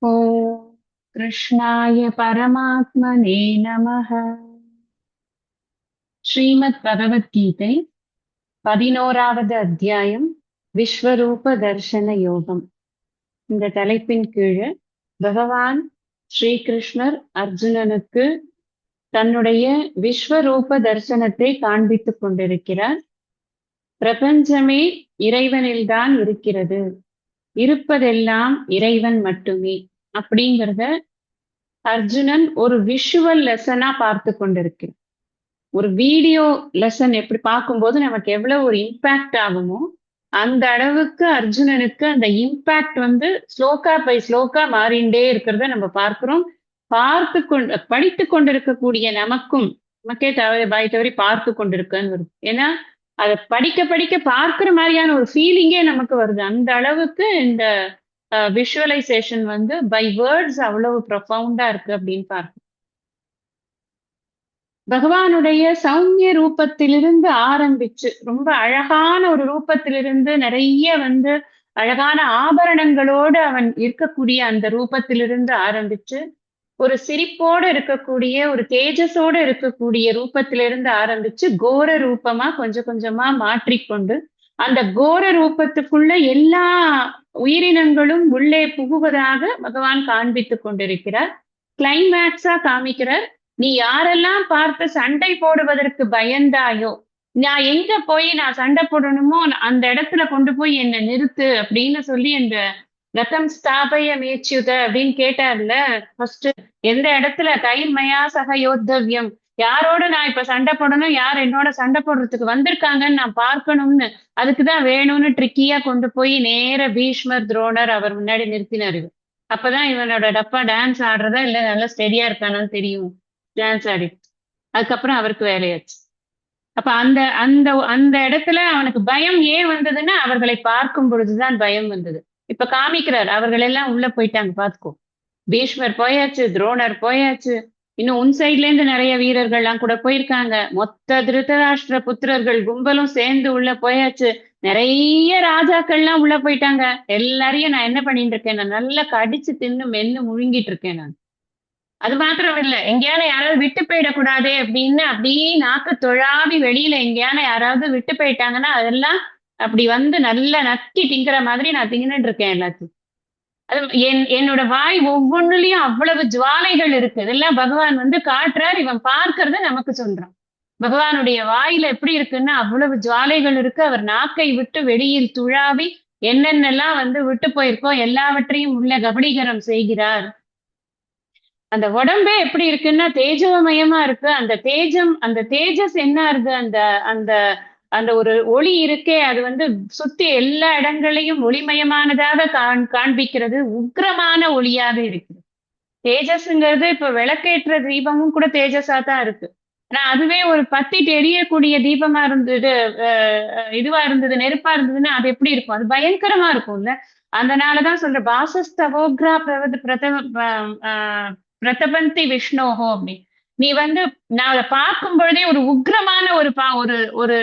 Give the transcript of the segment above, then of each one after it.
ॐ कृष्णाय परमात्मने नमः. ஸ்ரீமத் பகவத்கீதை 11வது அத்தியாயம் விஸ்வரூப தர்சன யோகம். இந்த தலைப்பின் கீழே பகவான் ஸ்ரீகிருஷ்ணர் அர்ஜுனனுக்கு தன்னுடைய விஸ்வரூப தரிசனத்தை காண்பித்துக் கொண்டிருக்கிறார். பிரபஞ்சமே இறைவனில்தான் இருக்கிறது, இருப்பதெல்லாம் இறைவன் மட்டுமே அப்படிங்கிறத அர்ஜுனன் ஒரு விஷுவல் லெசனா பார்த்து கொண்டிருக்கிறார். ஒரு வீடியோ லெசன் எப்படி பார்க்கும்போது நமக்கு எவ்வளவு ஒரு இம்பாக்ட் ஆகுமோ அந்த அளவுக்கு அர்ஜுனனுக்கு அந்த இம்பாக்ட் ஸ்லோகா பை ஸ்லோகா மாறிண்டே இருக்கிறத நம்ம பார்க்கிறோம். படித்து கொண்டிருக்கக்கூடிய நமக்கே பாய் தவறி பார்த்து கொண்டிருக்கன்னு வருது. ஏன்னா அதை படிக்க படிக்க பார்க்கிற மாதிரியான ஒரு ஃபீலிங்கே நமக்கு வருது. அந்த அளவுக்கு இந்த விஷுவலைசேஷன் பை வேர்ட்ஸ் அவ்வளவு ப்ரொஃபவுண்டா இருக்கு அப்படின்னு பார்க்கணும். பகவானுடைய சௌமிய ரூபத்திலிருந்து ஆரம்பிச்சு ரொம்ப அழகான ஒரு ரூபத்திலிருந்து நிறைய அழகான ஆபரணங்களோடு அவன் இருக்கக்கூடிய அந்த ரூபத்திலிருந்து ஆரம்பிச்சு ஒரு சிரிப்போடு இருக்கக்கூடிய ஒரு தேஜஸோடு இருக்கக்கூடிய ரூபத்திலிருந்து ஆரம்பிச்சு கோர ரூபமா கொஞ்சம் கொஞ்சமா மாற்றிக்கொண்டு அந்த கோர ரூபத்துக்குள்ள எல்லா உயிரினங்களும் உள்ளே புகுவதாக பகவான் காண்பித்துக் கொண்டிருக்கிறார். கிளைமேக்ஸா காமிக்கிறார். நீ யாரெல்லாம் பார்த்து சண்டை போடுவதற்கு பயந்தாயோ, நான் எங்க போய் நான் சண்டை போடணுமோ அந்த இடத்துல கொண்டு போய் என்னை நிறுத்து அப்படின்னு சொல்லி அந்த ரதம் ஸ்தாபய மேச்சுத அப்படின்னு கேட்டார்ல. ஃபர்ஸ்ட் எந்த இடத்துல கைமயா சக யோத்தவ்யம், யாரோட நான் இப்ப சண்டை போடணும், யார் என்னோட சண்டை போடுறதுக்கு வந்திருக்காங்கன்னு நான் பார்க்கணும்னு, அதுக்குதான் வேணும்னு ட்ரிக்கியா கொண்டு போய் நேர பீஷ்மர் துரோணர் அவர் முன்னாடி நிறுத்தினார். அப்பதான் இவனோட டப்பா டான்ஸ் ஆடுறதா இல்ல நல்லா ஸ்டெடியா இருக்கானான்னு தெரியும். டான்ஸ் ஆடி அதுக்கப்புறம் அவருக்கு வேலையாச்சு. அப்ப அந்த அந்த அந்த இடத்துல அவனுக்கு பயம் ஏன் வந்ததுன்னா அவர்களை பார்க்கும் பொழுதுதான் பயம் வந்தது. இப்ப காமிக்கிறார், அவர்கள் எல்லாம் உள்ள போயிட்டாங்க பாத்துக்கோ. பீஷ்மர் போயாச்சு, துரோணர் போயாச்சு, இன்னும் உன் சைட்ல இருந்து நிறைய வீரர்கள்லாம் கூட போயிருக்காங்க. மொத்த திருதராஷ்டிர புத்திரர்கள் கும்பலும் சேர்ந்து உள்ள போயாச்சு. நிறைய ராஜாக்கள்லாம் உள்ள போயிட்டாங்க. எல்லாரையும் நான் என்ன பண்ணிட்டு இருக்கேன், நான் நல்லா கடிச்சு தின்னு மென்னு முழுங்கிட்டு இருக்கேன் நான். அது மாத்திரம் இல்ல, எங்கேயான யாராவது விட்டு போயிடக்கூடாதே அப்படின்னு அப்படியே நாக்கு தொழாவி வெளியில எங்கேயான யாராவது விட்டு போயிட்டாங்கன்னா அதெல்லாம் அப்படி நல்லா நக்கி திங்கிற மாதிரி நான் தின்னுட்டு இருக்கேன் எல்லாத்தையும். அது என்னோட வாய் ஒவ்வொன்றுலயும் அவ்வளவு ஜுவாலைகள் இருக்கு. இதெல்லாம் பகவான் காட்டுறார், இவன் பார்க்கறத நமக்கு சொல்றான். பகவானுடைய வாயில எப்படி இருக்குன்னா அவ்வளவு ஜுவாலைகள் இருக்கு. அவர் நாக்கை விட்டு வெளியில் துழாவி என்னென்னலாம் விட்டு போயிருக்கோ எல்லாவற்றையும் உள்ள கபடீகரம் செய்கிறார். அந்த உடம்பே எப்படி இருக்குன்னா தேஜோமயமா இருக்கு. அந்த தேஜஸ் என்ன இருக்கு, அந்த அந்த அந்த ஒரு ஒளி இருக்கே அது சுத்தி எல்லா இடங்களையும் ஒளிமயமானதாக காண்பிக்கிறது. உக்கிரமான ஒளியாக இருக்கு. தேஜஸ்ங்கிறது இப்ப விளக்கேற்ற தீபமும் கூட தேஜஸா தான் இருக்கு. ஆனா அதுவே ஒரு பத்திட்டு எரியக்கூடிய தீபமா இருந்தது, இதுவா இருந்தது, நெருப்பா இருந்ததுன்னா அது எப்படி இருக்கும், அது பயங்கரமா இருக்கும்ல. அதனாலதான் சொல்ற பாசஸ்தவோக்ரா பிரதபந்தி விஷ்ணோஹோ அப்படி. நீ நான் அதை பார்க்கும் பொழுதே ஒரு உக்ரமான ஒரு ஒரு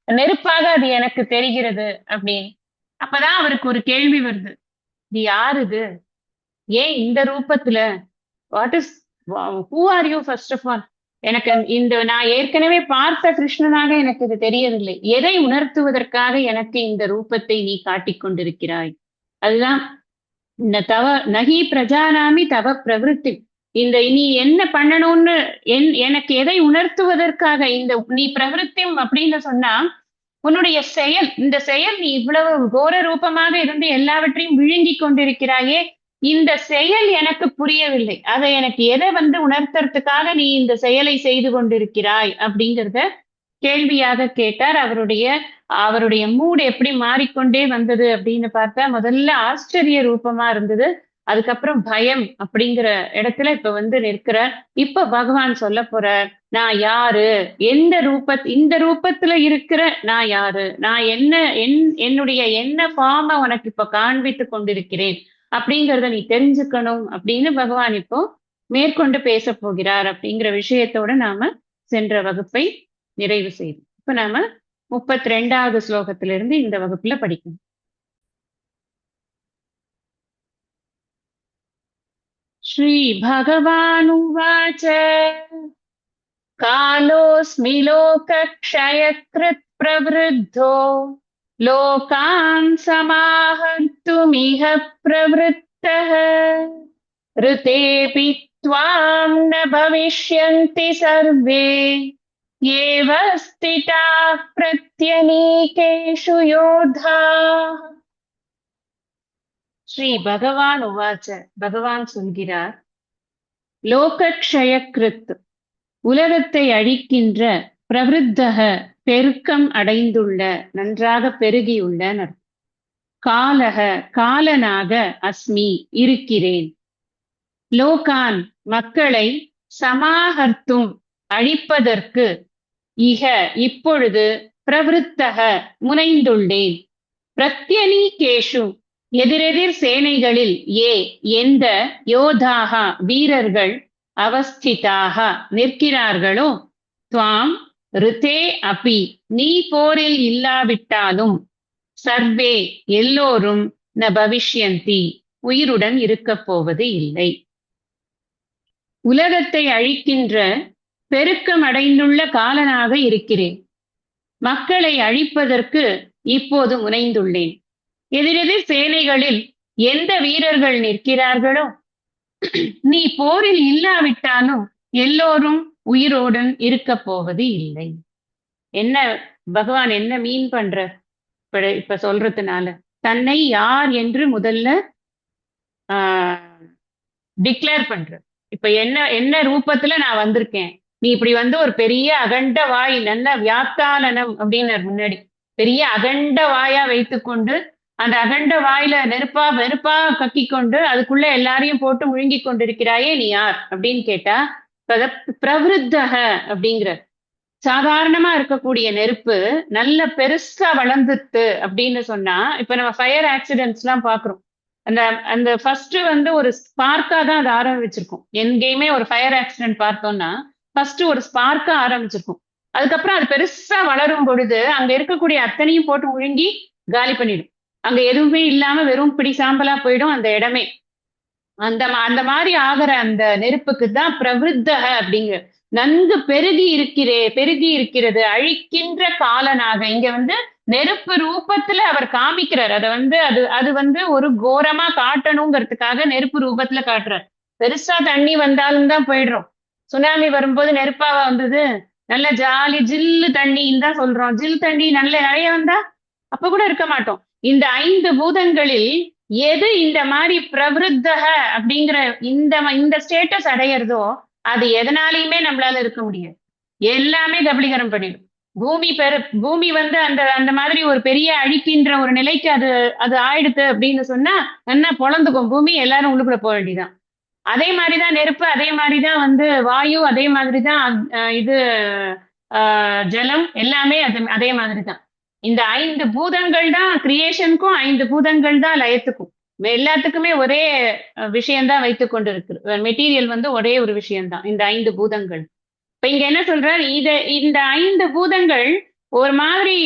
நெருப்பாக அது எனக்கு தெரிகிறது அப்படின்னு. அப்பதான் அவருக்கு ஒரு கேள்வி வருது, இது யாரு இது, ஏன் இந்த ரூபத்துல, what is, who are you first of all. எனக்கு நான் ஏற்கனவே பார்த்த கிருஷ்ணனாக எனக்கு இது தெரியவில்லை. எதை உணர்த்துவதற்காக எனக்கு இந்த ரூபத்தை நீ காட்டிக் கொண்டிருக்கிறாய். அதுதான் இந்த நகி பிரஜானாமி தவ பிரவிற்த்தி. நீ என்ன பண்ணணும்னு எனக்கு எதை உணர்த்துவதற்காக நீ பிரவிற்த்தியும் அப்படின்னு சொன்னா உன்னுடைய செயல், இந்த செயல் நீ இவ்வளவு கோர ரூபமாக இருந்து எல்லாவற்றையும் விழுங்கி கொண்டிருக்கிறாயே, இந்த செயல் எனக்கு புரியவில்லை. அதை எனக்கு எதை உணர்த்துறதுக்காக நீ இந்த செயலை செய்து கொண்டிருக்கிறாய் அப்படிங்கிறத கேள்வியாக கேட்டார். அவருடைய மூடு எப்படி மாறிக்கொண்டே வந்தது அப்படின்னு பார்த்தா முதல்ல ஆச்சரிய ரூபமா இருந்தது. அதுக்கப்புறம் பயம் அப்படிங்கிற இடத்துல இப்ப நிற்கிற. இப்ப பகவான் சொல்ல போற, நான் யாரு, இந்த ரூபத்துல இருக்கிற நான் யாரு, நான் என்னுடைய என்ன ஃபார்ம உனக்கு இப்ப காண்பித்து கொண்டிருக்கிறேன் அப்படிங்கிறத நீ தெரிஞ்சுக்கணும் அப்படின்னு பகவான் இப்போ மேற்கொண்டு பேச போகிறார். அப்படிங்கிற விஷயத்தோட நாம சென்ற வகுப்பை நிறைவு செய்தோம். இப்ப நாம 32வது ஸ்லோகத்திலிருந்து இந்த வகுப்புல படிக்கணும். श्रीभगवानुवाच कालोऽस्मि लोकक्षयकृत् प्रवृद्धो लोकान् समाहर्तुमिह प्रवृत्तः ऋतेऽपि त्वां न भविष्यन्ति सर्वे एव स्थिताः प्रत्यनीकेषु योधाः. ஸ்ரீ பகவான் உவாச்ச, பகவான் சொல்கிறார், லோகக்ஷயக்ருத், உலகத்தை அழிக்கின்ற, பிரவருத்தக, பெருக்கம் அடைந்துள்ள, நன்றாக பெருகியுள்ள, காலக, காலனாக, அஸ்மி, இருக்கிறேன், லோகான், மக்களை, சமாஹர்த்தும், அழிப்பதற்கு, இக, இப்பொழுது, பிரவருத்தக, முனைந்துள்ளேன், பிரத்யனீகேஷு, எதிரெதிர் சேனைகளில், எந்த, யோதாகா, வீரர்கள், அவஸ்திதாக, நிற்கிறார்களோ, துவாம், ரிதே அபி, நீ போரில் இல்லாவிட்டாலும், சர்வே, எல்லோரும், ந பவிஷ்யந்தி, உயிருடன் இருக்கப் போவது இல்லை. உலகத்தை அழிக்கின்ற, பெருக்கம் அடைந்துள்ள காலனாக இருக்கிறேன். மக்களை அழிப்பதற்கு இப்போது முனைந்துள்ளேன். எதிரெதிர் சேனைகளில் எந்த வீரர்கள் நிற்கிறார்களோ, நீ போரில் இல்லாவிட்டாலும் எல்லோரும் உயிரோடன் இருக்க போவது இல்லை. என்ன பகவான் என்ன மீன் பண்ற இப்ப சொல்றதுனால? தன்னை யார் என்று முதல்ல டிக்ளேர் பண்ற. இப்ப என்ன ரூபத்துல நான் வந்திருக்கேன், நீ இப்படி வந்து ஒரு பெரிய அகண்ட வாய், நல்ல வியாத்தானனம் அப்படின்னு முன்னாடி பெரிய அகண்ட வாயா வைத்துக்கொண்டு, அந்த அகண்ட வாயில நெருப்பா கக்கி கொண்டு அதுக்குள்ள எல்லாரையும் போட்டு முழுங்கி கொண்டிருக்கிறாயே, நீ யார் அப்படின்னு கேட்டா, பிரவருத்தக அப்படிங்கிற சாதாரணமா இருக்கக்கூடிய நெருப்பு நல்ல பெருசா வளர்ந்துட்டு அப்படின்னு சொன்னா, இப்ப நம்ம ஃபயர் ஆக்சிடென்ட்ஸ் எல்லாம் பாக்குறோம். அந்த ஃபர்ஸ்ட் வந்து ஒரு ஸ்பார்க்கா தான் அது ஆரம்பிச்சிருக்கும். எங்கேயுமே ஒரு ஃபயர் ஆக்சிடென்ட் பார்த்தோம்னா ஃபர்ஸ்ட் ஒரு ஸ்பார்க்கா ஆரம்பிச்சிருக்கும். அதுக்கப்புறம் அது பெருசா வளரும் பொழுது அங்க இருக்கக்கூடிய அத்தனையும் போட்டு முழுங்கி காலி பண்ணிடும். அங்க எதுவுமே இல்லாம வெறும் பிடி சாம்பலா போயிடும் அந்த இடமே. அந்த மாதிரி ஆகிற அந்த நெருப்புக்கு தான் பிரவருத்தக அப்படிங்கிற, நன்கு பெருகி இருக்கிறது, அழிக்கின்ற காலனாக. இங்க வந்து நெருப்பு ரூபத்துல அவர் காமிக்கிறார். அது வந்து ஒரு கோரமா காட்டணுங்கிறதுக்காக நெருப்பு ரூபத்துல காட்டுறார். பெருசா தண்ணி வந்தாலும் தான் போயிடுறோம். சுனாமி வரும்போது நெருப்பாவா வந்தது? நல்ல ஜாலி ஜில்லு தண்ணின்னு தான் சொல்றோம். ஜில் தண்ணி நல்ல நிறைய வந்தா அப்ப கூட இருக்க மாட்டோம். இந்த 5 பூதங்களில் எது இந்த மாதிரி பிரவருத்தக அப்படிங்கிற இந்த ஸ்டேட்டஸ் அடையிறதோ அது எதனாலையுமே நம்மளால இருக்க முடியாது. எல்லாமே கபலீகரம் பண்ணிடும். பூமி வந்து அந்த மாதிரி ஒரு பெரிய அழிக்கின்ற ஒரு நிலைக்கு அது ஆயிடுத்து அப்படின்னு சொன்னா என்ன பொழந்துக்கும் பூமி, எல்லாரும் உள்ளுக்குள்ள போக வேண்டியதான். அதே மாதிரிதான் நெருப்பு, அதே மாதிரிதான் வந்து வாயு, அதே மாதிரிதான் இது ஜலம், எல்லாமே அதே மாதிரிதான். இந்த 5 பூதங்கள் தான் கிரியேஷனுக்கும், 5 பூதங்கள் தான் லயத்துக்கும். எல்லாத்துக்குமே ஒரே விஷயம்தான் வைத்துக் கொண்டு இருக்கு. மெட்டீரியல் வந்து ஒரே ஒரு விஷயம்தான், இந்த 5 பூதங்கள். இப்ப இங்க என்ன சொல்றார், இந்த 5 பூதங்கள் ஒரு மாதிரி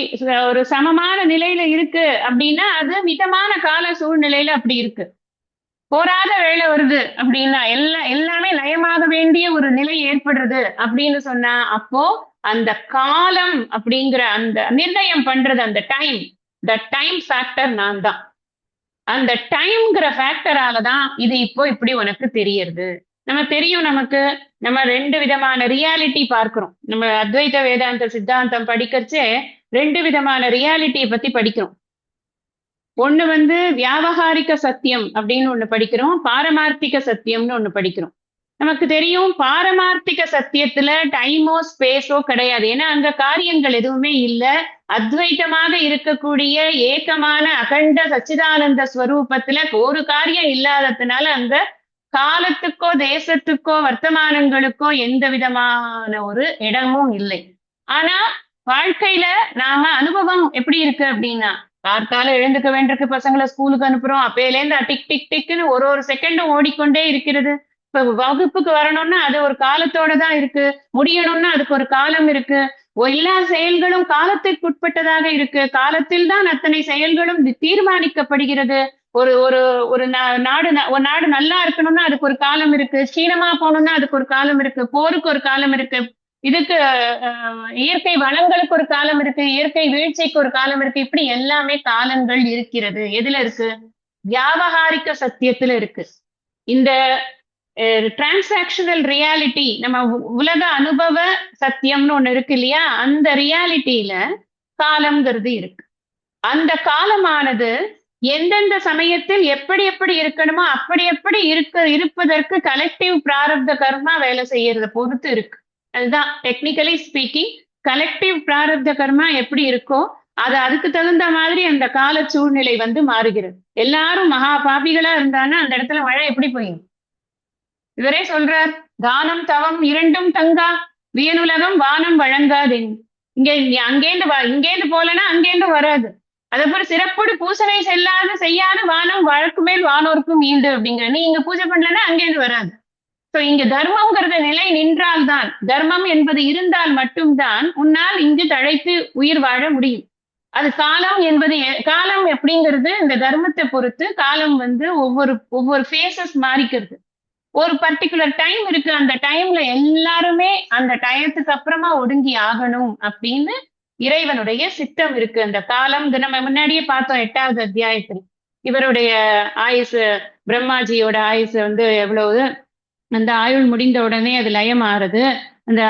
ஒரு சமமான நிலையில இருக்கு அப்படின்னா அது மிதமான கால சூழ்நிலையில அப்படி இருக்கு. போராத வேலை வருது அப்படின்னா எல்லாமே லயமாக வேண்டிய ஒரு நிலை ஏற்படுறது அப்படின்னு சொன்னா, அப்போ அந்த காலம் அப்படிங்கிற அந்த நிர்ணயம் பண்றது அந்த டைம் ஃபேக்டர் நான் தான். அந்த டைம்ங்கிற ஃபேக்டரால தான் இது இப்போ இப்படி உனக்கு தெரியறது. நமக்கு நம்ம 2 விதமான ரியாலிட்டி பார்க்கிறோம். நம்ம அத்வைத வேதாந்த சித்தாந்தம் படிக்கிறச்சே 2 விதமான ரியாலிட்டியை பத்தி படிக்கிறோம். ஒண்ணு வந்து வியாவகாரிக சத்தியம் அப்படின்னு ஒண்ணு படிக்கிறோம், பாரமார்த்திக சத்தியம்னு ஒண்ணு படிக்கிறோம். நமக்கு தெரியும் பாரமார்த்திக சத்தியத்துல டைமோ ஸ்பேஸோ கிடையாது. ஏன்னா அங்க காரியங்கள் எதுவுமே இல்லை. அத்வைத்தமாக இருக்கக்கூடிய ஏகமான அகண்ட சச்சிதானந்த ஸ்வரூபத்துல ஒரு காரியம் இல்லாததுனால அங்க காலத்துக்கோ தேசத்துக்கோ வர்த்தமானங்களுக்கோ எந்த விதமான ஒரு இடமும் இல்லை. ஆனா வாழ்க்கையில நாம அனுபவம் எப்படி இருக்கு அப்படின்னா, கார்த்தால எழுந்துக்க வேண்டியிருக்கு, பசங்களை ஸ்கூலுக்கு அனுப்புறோம், அப்பையில இருந்து டிக் டிக் டிக்னு ஒரு செகண்டும் ஓடிக்கொண்டே இருக்கிறது. இப்ப வகுப்புக்கு வரணும்னா அது ஒரு காலத்தோட தான் இருக்கு, முடியணும்னா அதுக்கு ஒரு காலம் இருக்கு. எல்லா செயல்களும் காலத்திற்கு உட்பட்டதாக இருக்கு. காலத்தில் தான் அத்தனை செயல்களும் தீர்மானிக்கப்படுகிறது. ஒரு ஒரு ஒரு ஒரு நாடு நல்லா இருக்கணும்னா அதுக்கு ஒரு காலம் இருக்கு. சீனமா போகணும்னா அதுக்கு ஒரு காலம் இருக்கு. போருக்கு ஒரு காலம் இருக்கு. இதுக்கு இயற்கை வளங்களுக்கு ஒரு காலம் இருக்கு. இயற்கை வீழ்ச்சிக்கு ஒரு காலம் இருக்கு. இப்படி எல்லாமே காலங்கள் இருக்கிறது. எதுல இருக்கு? வியாவகாரிக சத்தியத்துல இருக்கு. இந்த டிரான்சாக்ஷனல் ரியாலிட்டி நம்ம உலக அனுபவ சத்தியம்னு ஒண்ணு இருக்கு இல்லையா? அந்த ரியாலிட்டியில காலம்ங்கிறது இருக்கு. அந்த காலமானது எந்தெந்த சமயத்தில் எப்படி எப்படி இருக்கணுமோ அப்படி எப்படி இருப்பதற்கு கலெக்டிவ் பிராரப்த கர்மா வேலை செய்யறத பொறுத்து இருக்கு. அதுதான் டெக்னிக்கலி ஸ்பீக்கிங். கலெக்டிவ் பிராரப்த கர்மா எப்படி இருக்கோ அதுக்கு தகுந்த மாதிரி அந்த கால சூழ்நிலை வந்து மாறுகிறது. எல்லாரும் மகா பாபிகளா இருந்தாங்கன்னா அந்த இடத்துல மழை எப்படி பெய்யும்? இவரே சொல்றார், தானம் தவம் இரண்டும் தங்கா வியனுலகம் வானம் வழங்காதேன். இங்க இங்கேந்து போலன்னா அங்கேந்து வராது. அதேபோல சிறப்போடு பூசனை செய்யாத வானம் வழக்கு மேல் வானோருக்கும் ஈண்டு அப்படிங்கிற. நீ இங்க பூஜை பண்ணலன்னா அங்கேருந்து வராது. சோ இங்க தர்மம்ங்கிறத நிலை நின்றால்தான், தர்மம் என்பது இருந்தால் மட்டும்தான் உன்னால் இங்கு தழைத்து உயிர் வாழ முடியும். அது காலம் என்பது காலம் அப்படிங்கிறது இந்த தர்மத்தை பொறுத்து காலம் வந்து ஒவ்வொரு ஃபேசஸ் மாறிக்கிறது. ஒரு பர்டிகுலர் டைம் இருக்கு. அந்த டைம்ல எல்லாருமே அந்த டயத்துக்கு அப்புறமா ஒடுங்கி ஆகணும் அப்படின்னு இறைவனுடைய சித்தம் இருக்கு. அந்த காலம் நம்ம முன்னாடியே பார்த்தோம் 8வது அத்தியாயத்தில். இவருடைய ஆயுசு, பிரம்மாஜியோட ஆயுசு வந்து எவ்வளவு, அந்த ஆயுள் முடிந்த உடனே அது லயம் ஆறுது. அந்த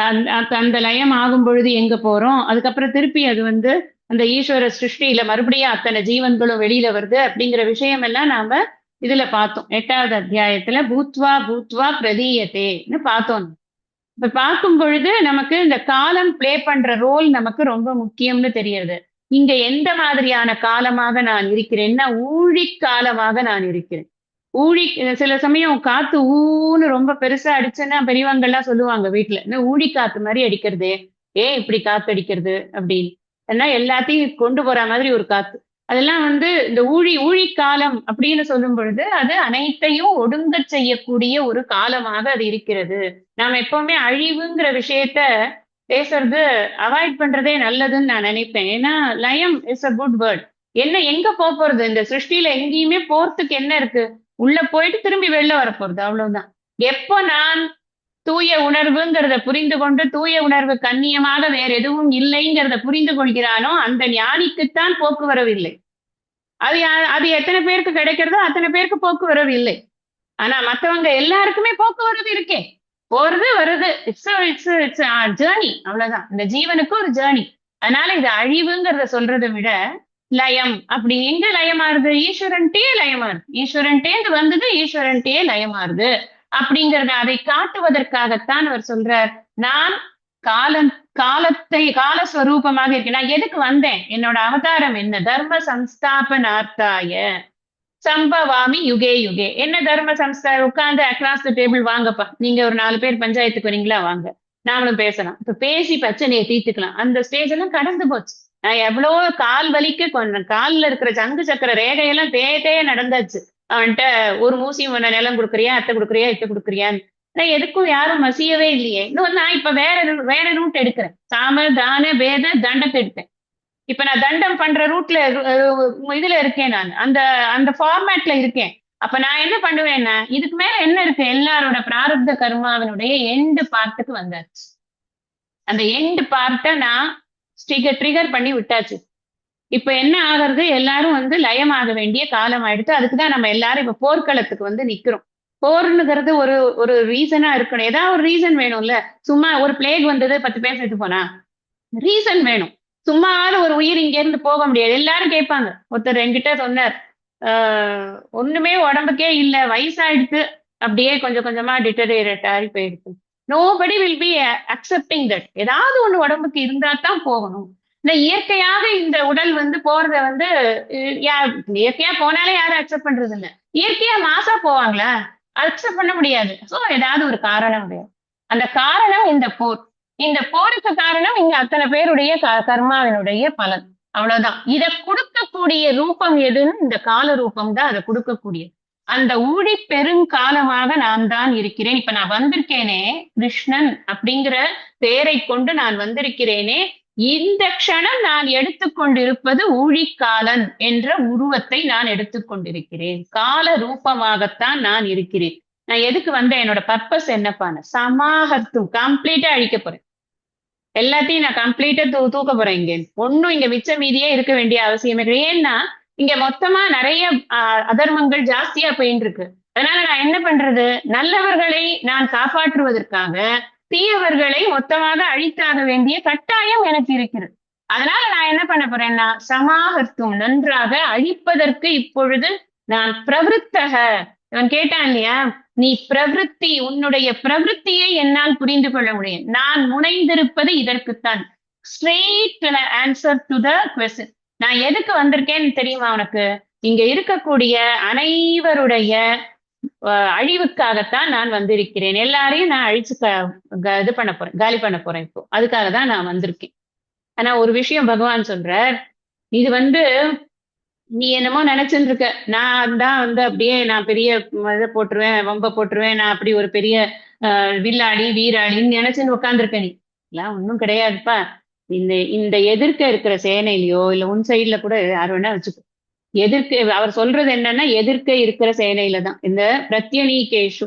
அந்த லயம் ஆகும் பொழுது எங்க போறோம், அதுக்கப்புறம் திருப்பி அது வந்து அந்த ஈஸ்வர சிருஷ்டியில மறுபடியும் அத்தனை ஜீவன்களும் வெளியில வருது அப்படிங்கிற விஷயம் எல்லாம் நாம இதுல பார்த்தோம். 8வது அத்தியாயத்துல பூத்வா பூத்வா பிரதீயத்தேன்னு பார்த்தோம். இப்ப பார்க்கும் பொழுது நமக்கு இந்த காலம் பிளே பண்ற ரோல் நமக்கு ரொம்ப முக்கியம்னு தெரியுது. இங்க எந்த மாதிரியான காலமாக நான் இருக்கிறேன்னா ஊழி காலமாக நான் இருக்கிறேன். ஊழி சில சமயம் காத்து ஊன்னு ரொம்ப பெருசா அடிச்சுன்னா பெரியவங்க எல்லாம் சொல்லுவாங்க வீட்டுல, என்ன ஊழி காத்து மாதிரி அடிக்கிறது, ஏன் இப்படி காத்து அடிக்கிறது அப்படின்னு. ஏன்னா எல்லாத்தையும் கொண்டு போற மாதிரி ஒரு காத்து. அதெல்லாம் வந்து இந்த ஊழி காலம் அப்படின்னு சொல்லும் பொழுது அது அனைத்தையும் ஒடுங்க செய்யக்கூடிய ஒரு காலமாக அது இருக்கிறது. நாம எப்பவுமே அழிவுங்கிற விஷயத்த பேசுறது அவாய்ட் பண்றதே நல்லதுன்னு நான் நினைப்பேன். ஏன்னா லயம் இஸ் அ குட் வேர்ட். எங்க போறது? இந்த சிருஷ்டியில எங்கேயுமே போறதுக்கு என்ன இருக்கு? உள்ள போயிட்டு திரும்பி வெளில வரப்போறது, அவ்வளவுதான். எப்போ நான் தூய உணர்வுங்கிறத புரிந்து கொண்டு தூய உணர்வு கண்ணியமாக வேற எதுவும் இல்லைங்கிறத புரிந்து கொள்கிறானோ அந்த ஞானிக்குத்தான் போக்குவரவு இல்லை. அது எத்தனை பேருக்கு கிடைக்கிறதோ அத்தனை பேருக்கு போக்குவரவு இல்லை. ஆனா மத்தவங்க எல்லாருக்குமே போக்குவரவு இருக்கே. போறது வருது. இட்ஸ் ஜேர்னி, அவ்வளவுதான். இந்த ஜீவனுக்கு ஒரு ஜேர்னி. அதனால இது அழிவுங்கிறத சொல்றதை விட லயம், அப்படி எங்க லயமாறுது? ஈஸ்வரன்ட்டே லயமாறுது. ஈஸ்வரன்ட்டேந்து வந்தது ஈஸ்வரன்ட்டே லயமாறுது அப்படிங்கறத அதை காட்டுவதற்காகத்தான் அவர் சொல்றார், நான் காலஸ்வரூபமாக இருக்கேன். நான் எதுக்கு வந்தேன்? என்னோட அவதாரம் என்ன? தர்ம சம்ஸ்தாபனார்த்தாய சம்பவாமி யுகே யுகே. என்ன தர்ம சம்ஸ்தா? உட்கார்ந்து அக்ராஸ் த டேபிள் வாங்கப்பா, நீங்க ஒரு 4 பேர் பஞ்சாயத்துக்கு வரீங்களா, வாங்க நாமளும் பேசலாம், இப்ப பேசி பிரச்சனையை தீர்த்துக்கலாம். அந்த ஸ்டேஜ் எல்லாம் கடந்து போச்சு. நான் எவ்வளவோ கால் வலிக்க கால்ல இருக்கிற சங்கு சக்கர ரேகையெல்லாம் தேய நடந்தாச்சு. அவன்கிட்ட ஒரு மூசியும் ஒன்ன நிலம் கொடுக்குறியா, அத்தை கொடுக்குறியா, இத்தை கொடுக்குறியான்னு. நான் எதுக்கும் யாரும் மசியவே இல்லையே. இன்னும் நான் இப்ப வேற ரூட் எடுக்கிறேன். சாம தான பேத தண்டத்தை எடுத்தேன். இப்ப நான் தண்டம் பண்ற ரூட்ல இதுல இருக்கேன். நான் அந்த அந்த ஃபார்மேட்ல இருக்கேன். அப்ப நான் என்ன பண்ணுவேன்னா, இதுக்கு மேல என்ன இருக்கு? எல்லாரோட பிராரப்த கர்மாவினுடைய எண்டு பார்ட்டுக்கு வந்தாச்சு. அந்த எண்டு பார்ட்டை நான் ட்ரிகர் பண்ணி விட்டாச்சு. இப்ப என்ன ஆகிறது? எல்லாரும் வந்து லயமாக வேண்டிய காலம் ஆயிடுச்சு. அதுக்குதான் நம்ம எல்லாரும் இப்ப போர்க்களத்துக்கு வந்து நிக்கிறோம். போர்னுங்கிறது ஒரு ஒரு ரீசனா இருக்கணும். ஏதாவது ஒரு ரீசன் வேணும்ல. சும்மா ஒரு பிளேக் வந்தது 10 பேர் செத்து போனா ரீசன் வேணும். சும்மாவது ஒரு உயிர் இங்க இருந்து போக முடியாது. எல்லாரும் கேட்பாங்க. ஒருத்தர் என்கிட்ட சொன்னார், ஒண்ணுமே உடம்புக்கே இல்ல, வயசாயிடுச்சு, அப்படியே கொஞ்சம் கொஞ்சமா டிட்டரேட் ஆகி போயிடுச்சு. Nobody will be accepting that. ஏதாவது ஒண்ணு உடம்புக்கு இருந்தா தான் போகணும். இந்த இயற்கையாக இந்த உடல் வந்து போறத வந்து இயற்கையா போனாலே யாரும் அக்செப்ட் பண்றது இல்ல. இயற்கையா மாசா போவாங்களா? அக்செப்ட் பண்ண முடியாது. சோ ஏதாவது ஒரு காரணம் வேணும். அந்த காரணம் இந்த போர். இந்த போருக்கு காரணம் இங்க அத்தனை பேருடைய கர்மாவினுடைய பலன், அவ்வளவுதான். இத கொடுக்கக்கூடிய ரூபம் எதுன்னு இந்த கால ரூபம் தான் அதை கொடுக்கக்கூடியது. அந்த ஊழி பெருங்காலமாக நான் தான் இருக்கிறேன். இப்ப நான் வந்திருக்கேனே, கிருஷ்ணன் அப்படிங்கிற பெயரை கொண்டு நான் வந்திருக்கிறேனே, இந்த க்ஷணம் நான் எடுத்துக்கொண்டிருப்பது ஊழிக்காலன் என்ற உருவத்தை நான் எடுத்துக்கொண்டிருக்கிறேன். கால ரூபமாகத்தான் நான் இருக்கிறேன். நான் எதுக்கு வந்தேன்? என்னோட பர்பஸ் என்னப்பான சமாஹர்த்தும் கம்ப்ளீட்டா அழிக்க போறேன். எல்லாத்தையும் நான் கம்ப்ளீட்டா தூக்க போறேன். இங்க ஒன்னும் இங்க மிச்ச மீதியே இருக்க வேண்டிய அவசியமே கிடையாது. ஏன்னா இங்க மொத்தமா நிறைய அதர்மங்கள் ஜாஸ்தியா போயிட்டு இருக்கு. அதனால நான் என்ன பண்றது? நல்லவர்களை நான் காப்பாற்றுவதற்காக தீயவர்களை மொத்தமாக அழித்தாக வேண்டிய கட்டாயம் எனக்கு இருக்கிறது. அதனால நான் என்ன பண்ண போறேன்னா சமாகர்த்தும் நன்றாக அழிப்பதற்கு இப்பொழுது நான் பிரவருத்தக. இவன் கேட்டான் இல்லையா, நீ பிரவருத்தி, உன்னுடைய பிரவருத்தியை என்னால் புரிந்து கொள்ள முடியும். நான் முனைந்திருப்பது இதற்குத்தான். Straight answer to the question. நான் எதுக்கு வந்திருக்கேன்னு தெரியுமா உனக்கு? இங்க இருக்கக்கூடிய அனைவருடைய அழிவுக்காகத்தான் நான் வந்திருக்கிறேன். எல்லாரையும் நான் அழிச்சு இது பண்ண போறேன், காலி பண்ண போறேன். இப்போ அதுக்காக தான் நான் வந்திருக்கேன். ஆனா ஒரு விஷயம் பகவான் சொல்றார், இது நீ என்னமோ நினைச்சுட்டு இருக்க, நான் தான் அப்படியே நான் பெரிய இதை போட்டுருவேன், வம்ப போட்டுருவேன், நான் அப்படி ஒரு பெரிய வில்லாளி வீராளின்னு நினைச்சுன்னு உட்காந்துருக்க. நீ எல்லாம் ஒன்றும் கிடையாதுப்பா. இந்த இந்த எதிர்க்க இருக்கிற சேனையிலயோ இல்ல உன் சைட்ல கூட யார் வேணா வச்சுக்கோ. எதிர்க்க அவர் சொல்றது என்னன்னா, எதிர்க்க இருக்கிற சேனையில தான் இந்த பிரத்யநீகேஷு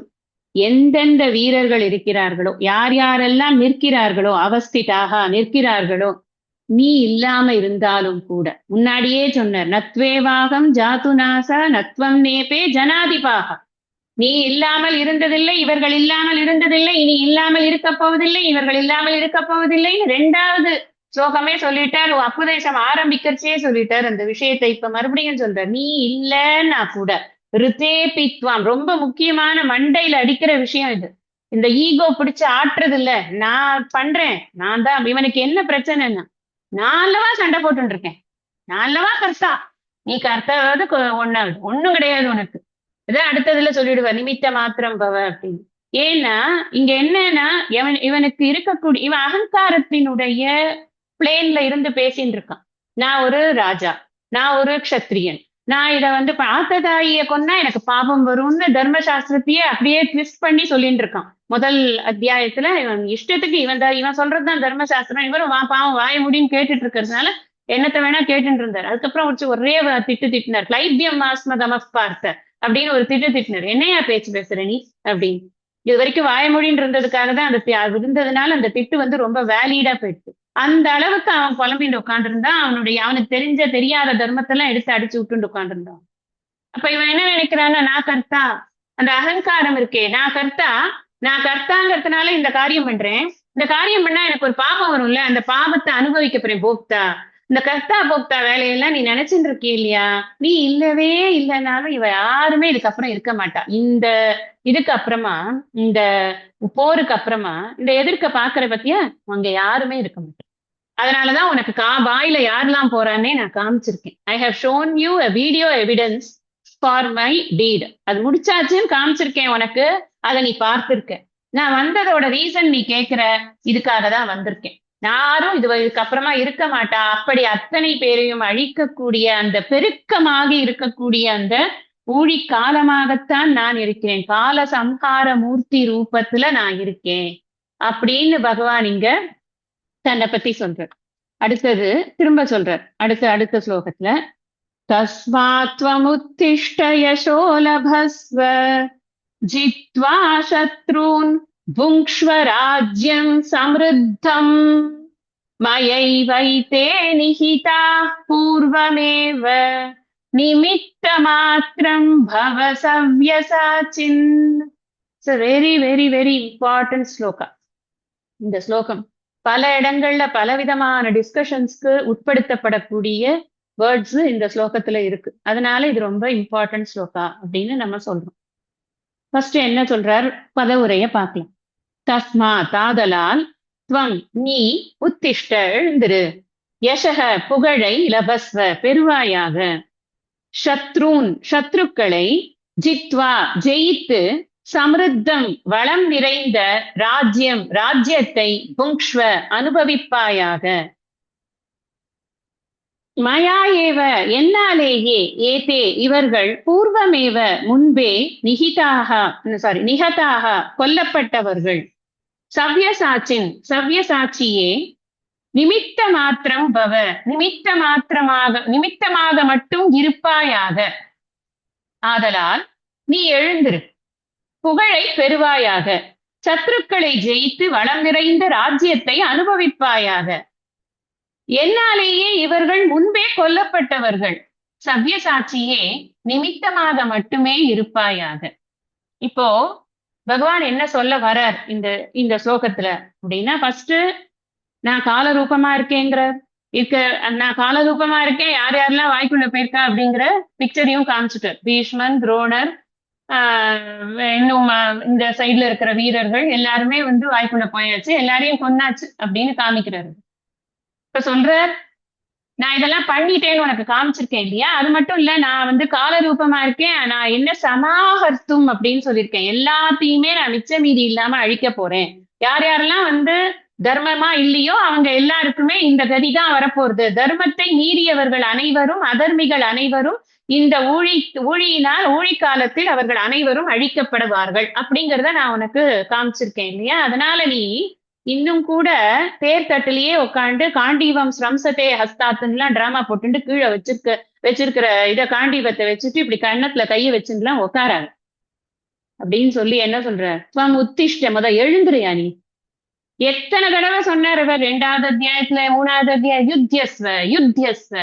எந்தெந்த வீரர்கள் இருக்கிறார்களோ, யார் யாரெல்லாம் நிற்கிறார்களோ, அவஸ்திதாக நிற்கிறார்களோ, நீ இல்லாம இருந்தாலும் கூட முன்னாடியே சொன்னார், நத்வேவாகம் ஜாதுநாசா நத்வம் நேபே ஜனாதிபாக. நீ இல்லாமல் இருந்ததில்லை, இவர்கள் இல்லாமல் இருந்ததில்லை, இனி இல்லாமல் இருக்க போவதில்லை, இவர்கள் இல்லாமல் இருக்க போவதில்லை. 2வது ஸ்லோகமே சொல்லிட்டார், உபதேசம் ஆரம்பிக்கிறச்சே சொல்லிட்டார் அந்த விஷயத்தை. இப்ப மறுபடியும் சொல்றார், நீ இல்லைன்னா கூட ரிதேபித்வாம், ரொம்ப முக்கியமான மண்டையில அடிக்கிற விஷயம் இது. இந்த ஈகோ பிடிச்சு ஆட்டுறது இல்ல, நான் பண்றேன், நான் தான். இவனுக்கு என்ன பிரச்சனைன்னா, நான் அல்லவா சண்டை போட்டு இருக்கேன், நான் அல்லவா கர்த்தா, நீ கர்த்தாவது ஒண்ணும் கிடையாது உனக்கு. இதான் அடுத்ததுல சொல்லிடுவ, நிமித்த மாத்திரம் பவ அப்படின்னு. ஏன்னா இங்க என்னன்னா, இவனுக்கு இருக்கக்கூடிய இவன் அகங்காரத்தினுடைய பிளேன்ல இருந்து பேசின்னு இருக்கான். நான் ஒரு ராஜா, நான் ஒரு க்ஷத்ரியன், நான் இதை ஆத்ததாயிய கொன்னா எனக்கு பாபம் வரும்னு தர்மசாஸ்திரத்தையே அப்படியே ட்விஸ்ட் பண்ணி சொல்லிட்டு இருக்கான். முதல் அத்தியாயத்துல இவன் இஷ்டத்துக்கு இவன் சொல்றதுதான் தர்மசாஸ்திரம். இவரும் பாவம் வாய முடின்னு கேட்டுட்டு இருக்கிறதுனால என்னத்தை வேணா கேட்டுட்டு இருந்தார். அதுக்கப்புறம் ஒரே திட்டினார், கிளைபியம் ஆஸ்மதம பார்த்த அப்படின்னு ஒரு திட்டினார். என்னையா பேச்சு பேசுற நீ அப்படின்னு. இது வரைக்கும் வாயமொழின்னு இருந்ததுக்காக தான் அந்த இருந்ததுனால அந்த திட்டு ரொம்ப வேலிடா போயிடுச்சு. அந்த அளவுக்கு அவன் புலம்பின்னு உட்காந்துருந்தான். அவனுக்கு தெரியாத தர்மத்தெல்லாம் எடுத்து அடிச்சு விட்டுண்டு உட்காந்துருந்தான். அப்ப இவன் என்ன நினைக்கிறான்னா, நான் கர்த்தா, அந்த அகங்காரம் இருக்கே, நான் கர்த்தாங்கிறதுனால இந்த காரியம் பண்றேன், இந்த காரியம் பண்ணா எனக்கு ஒரு பாபம் வரும்ல, அந்த பாபத்தை அனுபவிக்க போறேன் போக்தா. இந்த கர்த்தா போக்தா வேலையெல்லாம் நீ நினைச்சுட்டு இருக்கே இல்லையா, நீ இல்லவே இல்லைனாலும் இவ யாருமே இதுக்கப்புறம் இருக்க மாட்டா. இதுக்கு அப்புறமா, இந்த போருக்கு அப்புறமா இந்த எதிர்க்க பாக்குற பத்தியா அங்க யாருமே இருக்க மாட்டேன். அதனாலதான் உனக்கு வாயில யாரெல்லாம் போறான்னே நான் காமிச்சிருக்கேன். I have shown you a video evidence for my deed. அது முடிச்சாச்சுன்னு காமிச்சிருக்கேன் உனக்கு, அதை நீ பார்த்திருக்க. நான் வந்ததோட ரீசன் நீ கேட்கிற, இதுக்காக தான் வந்திருக்கேன். யாரும் இதுக்கு அப்புறமா இருக்க மாட்டா. அப்படி அத்தனை பேரையும் அழிக்கக்கூடிய அந்த பெருக்கமாக இருக்கக்கூடிய அந்த ஊழி காலமாகத்தான் நான் இருக்கிறேன். கால சம்ஹார மூர்த்தி ரூபத்துல நான் இருக்கேன் அப்படின்னு பகவான் இங்க தன்னை பத்தி சொல்றார். அடுத்தது திரும்ப சொல்றார் அடுத்த ஸ்லோகத்துல, தஸ்மாத்வமுத்திஷ்ட யசோ லபஸ்வ ஜித்வா சத்ரூன் புங்க்ஷ்வ ராஜ்யம் சம்ருத்தம் மயைவைதே நிஹிதா பூர்வமேவ நிமித்த மாத்திரம் பவ சவ்யசாச்சின். It's a very very very important shloka. இந்த ஸ்லோகம் பல இடங்கள்ல பலவிதமான டிஸ்கஷன்ஸ்க்கு உட்படுத்தப்படக்கூடிய வேர்ட்ஸ் இந்த ஸ்லோகத்துல இருக்கு. அதனால இது ரொம்ப இம்பார்ட்டன்ட் ஸ்லோகா அப்படின்னு நம்ம சொல்றோம். ஃபர்ஸ்ட் என்ன சொல்றார், பதவுரைய பார்க்கலாம். தஸ்மா தாதலால், துவம் நீ, உத்திஷ்ட எழுந்திரு, யசக புகழை, லபஸ்வ பெருவாயாக, சத்ரூன் சத்ருக்களை, ஜித்வா ஜெயித்து, சமிருத்தம் வளம் நிறைந்த, ராஜ்யம் ராஜ்யத்தை, புங்க்ஷ்வ அனுபவிப்பாயாக, மயா ஏவ என்னாலேயே, ஏதே இவர்கள், பூர்வமேவ முன்பே, நிகதாக கொல்லப்பட்டவர்கள், சவ்யசாச்சின் சவ்யசாட்சியே, நிமித்த மாத்திரம் பவ, நிமித்தமாக மட்டும் இருப்பாயாக. ஆதலால் நீ எழுந்திரு, புகழை பெறுவாயாக, சத்துருக்களை ஜெயித்து வளம் நிறைந்த ராஜ்யத்தை அனுபவிப்பாயாக. என்னாலேயே இவர்கள் முன்பே கொல்லப்பட்டவர்கள், சவ்யசாட்சியே நிமித்தமாக மட்டுமே இருப்பாயாக. இப்போ பகவான் என்ன சொல்ல வரார் இந்த இந்த ஸ்லோகத்துல அப்படின்னா, ஃபர்ஸ்ட் நான் கால ரூபமா இருக்கேங்கிற நான் கால ரூபமா இருக்கேன், யார் யாரெல்லாம் வாய்க்குள்ள போயிருக்கா அப்படிங்கிற பிக்சரையும் காமிச்சுட்டார். பீஷ்மன், துரோணர், இன்னும் இந்த சைட்ல இருக்கிற வீரர்கள் எல்லாருமே வந்து வாய்க்குள்ள போயாச்சு, எல்லாரையும் கொன்னாச்சு அப்படின்னு காமிக்கிறாரு. இப்ப சொல்றார், நான் இதெல்லாம் பண்ணிட்டேன்னு உனக்கு காமிச்சிருக்கேன் இல்லையா, அது மட்டும் இல்ல, நான் வந்து கால ரூபமா இருக்கேன், நான் என்ன சமாஹர்த்தும் அப்படின்னு சொல்லியிருக்கேன், எல்லாத்தையுமே நான் மிச்ச மீதி இல்லாம அழிக்க போறேன். யார் யாரெல்லாம் வந்து தர்மமா இல்லையோ அவங்க எல்லாருக்குமே இந்த கதிதான் வரப்போறது. தர்மத்தை மீறியவர்கள் அனைவரும், அதர்மிகள் அனைவரும் இந்த ஊழியினால் ஊழி காலத்தில் அவர்கள் அனைவரும் அழிக்கப்படுவார்கள் அப்படிங்கிறத நான் உனக்கு காமிச்சிருக்கேன் இல்லையா. அதனால நீ இன்னும் கூட தேர்தட்டிலேயே உட்காந்து காண்டீவம் ஸ்ரம்சத்தே ஹஸ்தாத்துலாம் டிராமா போட்டுட்டு கீழே வச்சிருக்கிற இத காண்டீவத்தை வச்சுட்டு இப்படி கன்னத்துல கையை வச்சுட்டுலாம் உட்காராங்க அப்படின்னு சொல்லி என்ன சொல்ற, துவம் உத்திஷ்ட, எழுந்துருயா நீ. எத்தனை தடவை சொன்னார் இவர் 2வது அத்தியாயத்துல, 3வது அத்தியாயம், யுத்தியஸ்வ,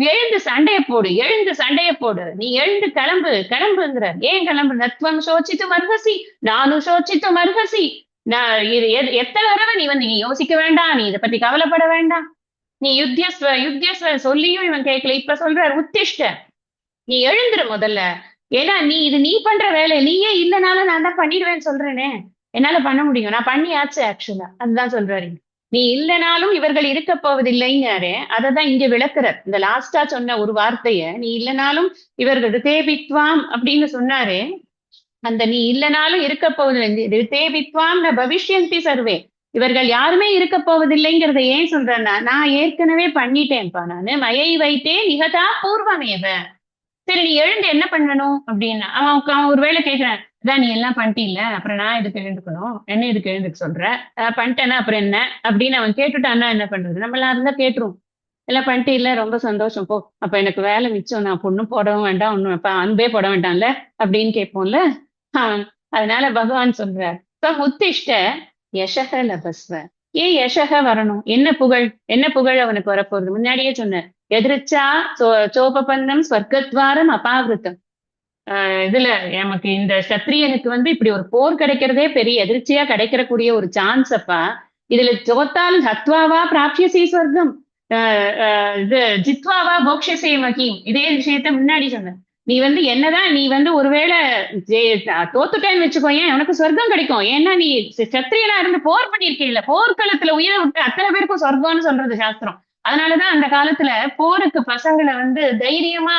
எழுந்து சண்டைய போடு, எழுந்து சண்டைய போடு, நீ எழுந்து கிளம்புங்கிறார். ஏன் கிளம்பு? நத்வம் சோச்சித்து மர்ஹசி, நானும் சோச்சித்து மர்ஹசி. நான் இது எத்தனை தடவை நீ வந்து, நீ யோசிக்க வேண்டாம், நீ இதை பத்தி கவலைப்பட வேண்டாம், நீ யுத்தியஸ்வ சொல்லியும் இவன் கேட்கல. இப்ப சொல்றார் உத்திஷ்ட, நீ எழுந்துரு முதல்ல. ஏன்னா நீ பண்ற வேலை, நீயே இல்லைனாலும் நான் தான் பண்ணிடுவேன்னு சொல்றேனே, என்னால பண்ண முடியும், நான் பண்ணியாச்சு ஆக்சுவலா, அதுதான் சொல்றாரு. நீ இல்லைனாலும் இவர்கள் இருக்க போவதில்லைங்காரு. அததான் இங்க விளக்குறார். இந்த லாஸ்டா சொன்ன ஒரு வார்த்தைய, நீ இல்லைனாலும் இவர்கள் ரிதேபித்வாம் அப்படின்னு சொன்னாரு. அந்த நீ இல்லைனாலும் இருக்க போவதில்லை, ரிதேபித்வாம் ந பவிஷ்யந்தி சர்வே, இவர்கள் யாருமே இருக்க போவதில்லைங்கிறத ஏன் சொல்றேன்னா, நான் ஏற்கனவே பண்ணிட்டேன்ப்பா, நானு மயை வைத்தே நிகதா பூர்வமேவ. சரி, நீ எழுந்து என்ன பண்ணணும் அப்படின்னா, அவன் ஒரு வேலை கேட்கிறான், அதான் நீ எல்லாம் பண்ணிட்டில்ல, அப்புறம் நான் இதுக்கு எழுந்துக்கணும், என்ன இதுக்கு எழுந்துக்க சொல்ற, பண்ணிட்டேன்னா அப்புறம் என்ன அப்படின்னு அவன் கேட்டுட்டான்னா என்ன பண்றது? நம்மளா இருந்தா கேட்டுரும், எல்லாம் பண்ணிட்டு இல்ல, ரொம்ப சந்தோஷம் போ, அப்ப எனக்கு வேலை மிச்சம், நான் பொண்ணும் போடவும் வேண்டாம், ஒண்ணும் அன்பே போட வேண்டாம்ல அப்படின்னு கேட்போம்ல. அதனால பகவான் சொல்றார், உத்திஷ்ட யசக லபஸ்வ. ஏன் யசக வரணும்? என்ன புகழ் அவனுக்கு வரப்போகுது? முன்னாடியே சொன்னார், எதிர்ச்சா சோபபந்தம் ஸ்வர்க்கத்வாரம் அபாவிருத்தம். இதுல நமக்கு இந்த சத்திரியனுக்கு வந்து இப்படி ஒரு போர் கிடைக்கிறதே பெரிய எதிர்ச்சியா கிடைக்கிறக்கூடிய ஒரு சான்ஸ் அப்பா. இதுல தோத்தாலும் ஹத்வாவா பிராப்சியசி ஸ்வர்க்கம், இது ஜித்வாவா போக்ஷசே மகிம். இதே விஷயத்த முன்னாடி சொன்ன. நீ வந்து என்னதான் நீ வந்து ஒருவேளை தோத்துட்டேன்னு வச்சுக்கோயேன், உனக்கு சொர்க்கம் கிடைக்கும். ஏன்னா நீ சத்திரியனா இருந்து போர் பண்ணிருக்கீல்ல, போர்க்களத்துல உயிரை விட்டு அத்தனை பேருக்கும் சொர்க்கம்னு சொல்றது சாஸ்திரம். அதனாலதான் அந்த காலத்துல போருக்கு பசங்களை வந்து தைரியமா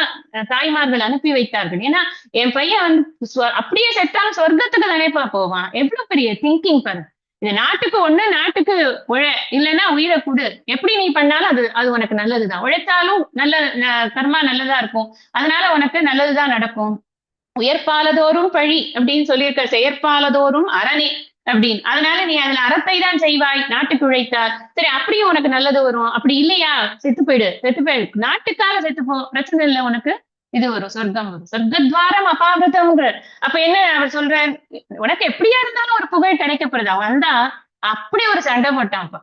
தாய்மார்கள் அனுப்பி வைத்தார்கள். ஏன்னா என் பையன் வந்து அப்படியே செத்தாலும் சொர்க்கத்துக்கு நினைப்பா போவான். எவ்வளவு பெரிய திங்கிங் பாரு. இது நாட்டுக்கு ஒண்ணு, நாட்டுக்கு இல்லைன்னா உயிரை கொடு, எப்படி நீ பண்ணாலும் அது உனக்கு நல்லதுதான். உழைத்தாலும் நல்ல கர்மா நல்லதா இருக்கும், அதனால உனக்கு நல்லதுதான் நடக்கும். உயர்பாலதோறும் பழி அப்படின்னு சொல்லியிருக்க, செயற்பாலதோறும் அரணே அப்படின்னு. அதனால நீ அதுல அறத்தை தான் செய்வாய், நாட்டுக்கு உழைத்தார். சரி, அப்படியும் உனக்கு நல்லது வரும். அப்படி இல்லையா, செத்து போயிடு, நாட்டுக்காக செத்துப்போ, பிரச்சனை இல்லை, உனக்கு இது வரும், சொர்க்கம் வரும். சொர்க்கத்வாரம் அபாவிரதம்ங்கிற. அப்ப என்ன அவர் சொல்றார், உனக்கு எப்படியா இருந்தாலும் ஒரு புகழ் கிடைக்கப்படுது. அவன் வந்தா அப்படி ஒரு சண்டை போட்டான்ப்பா,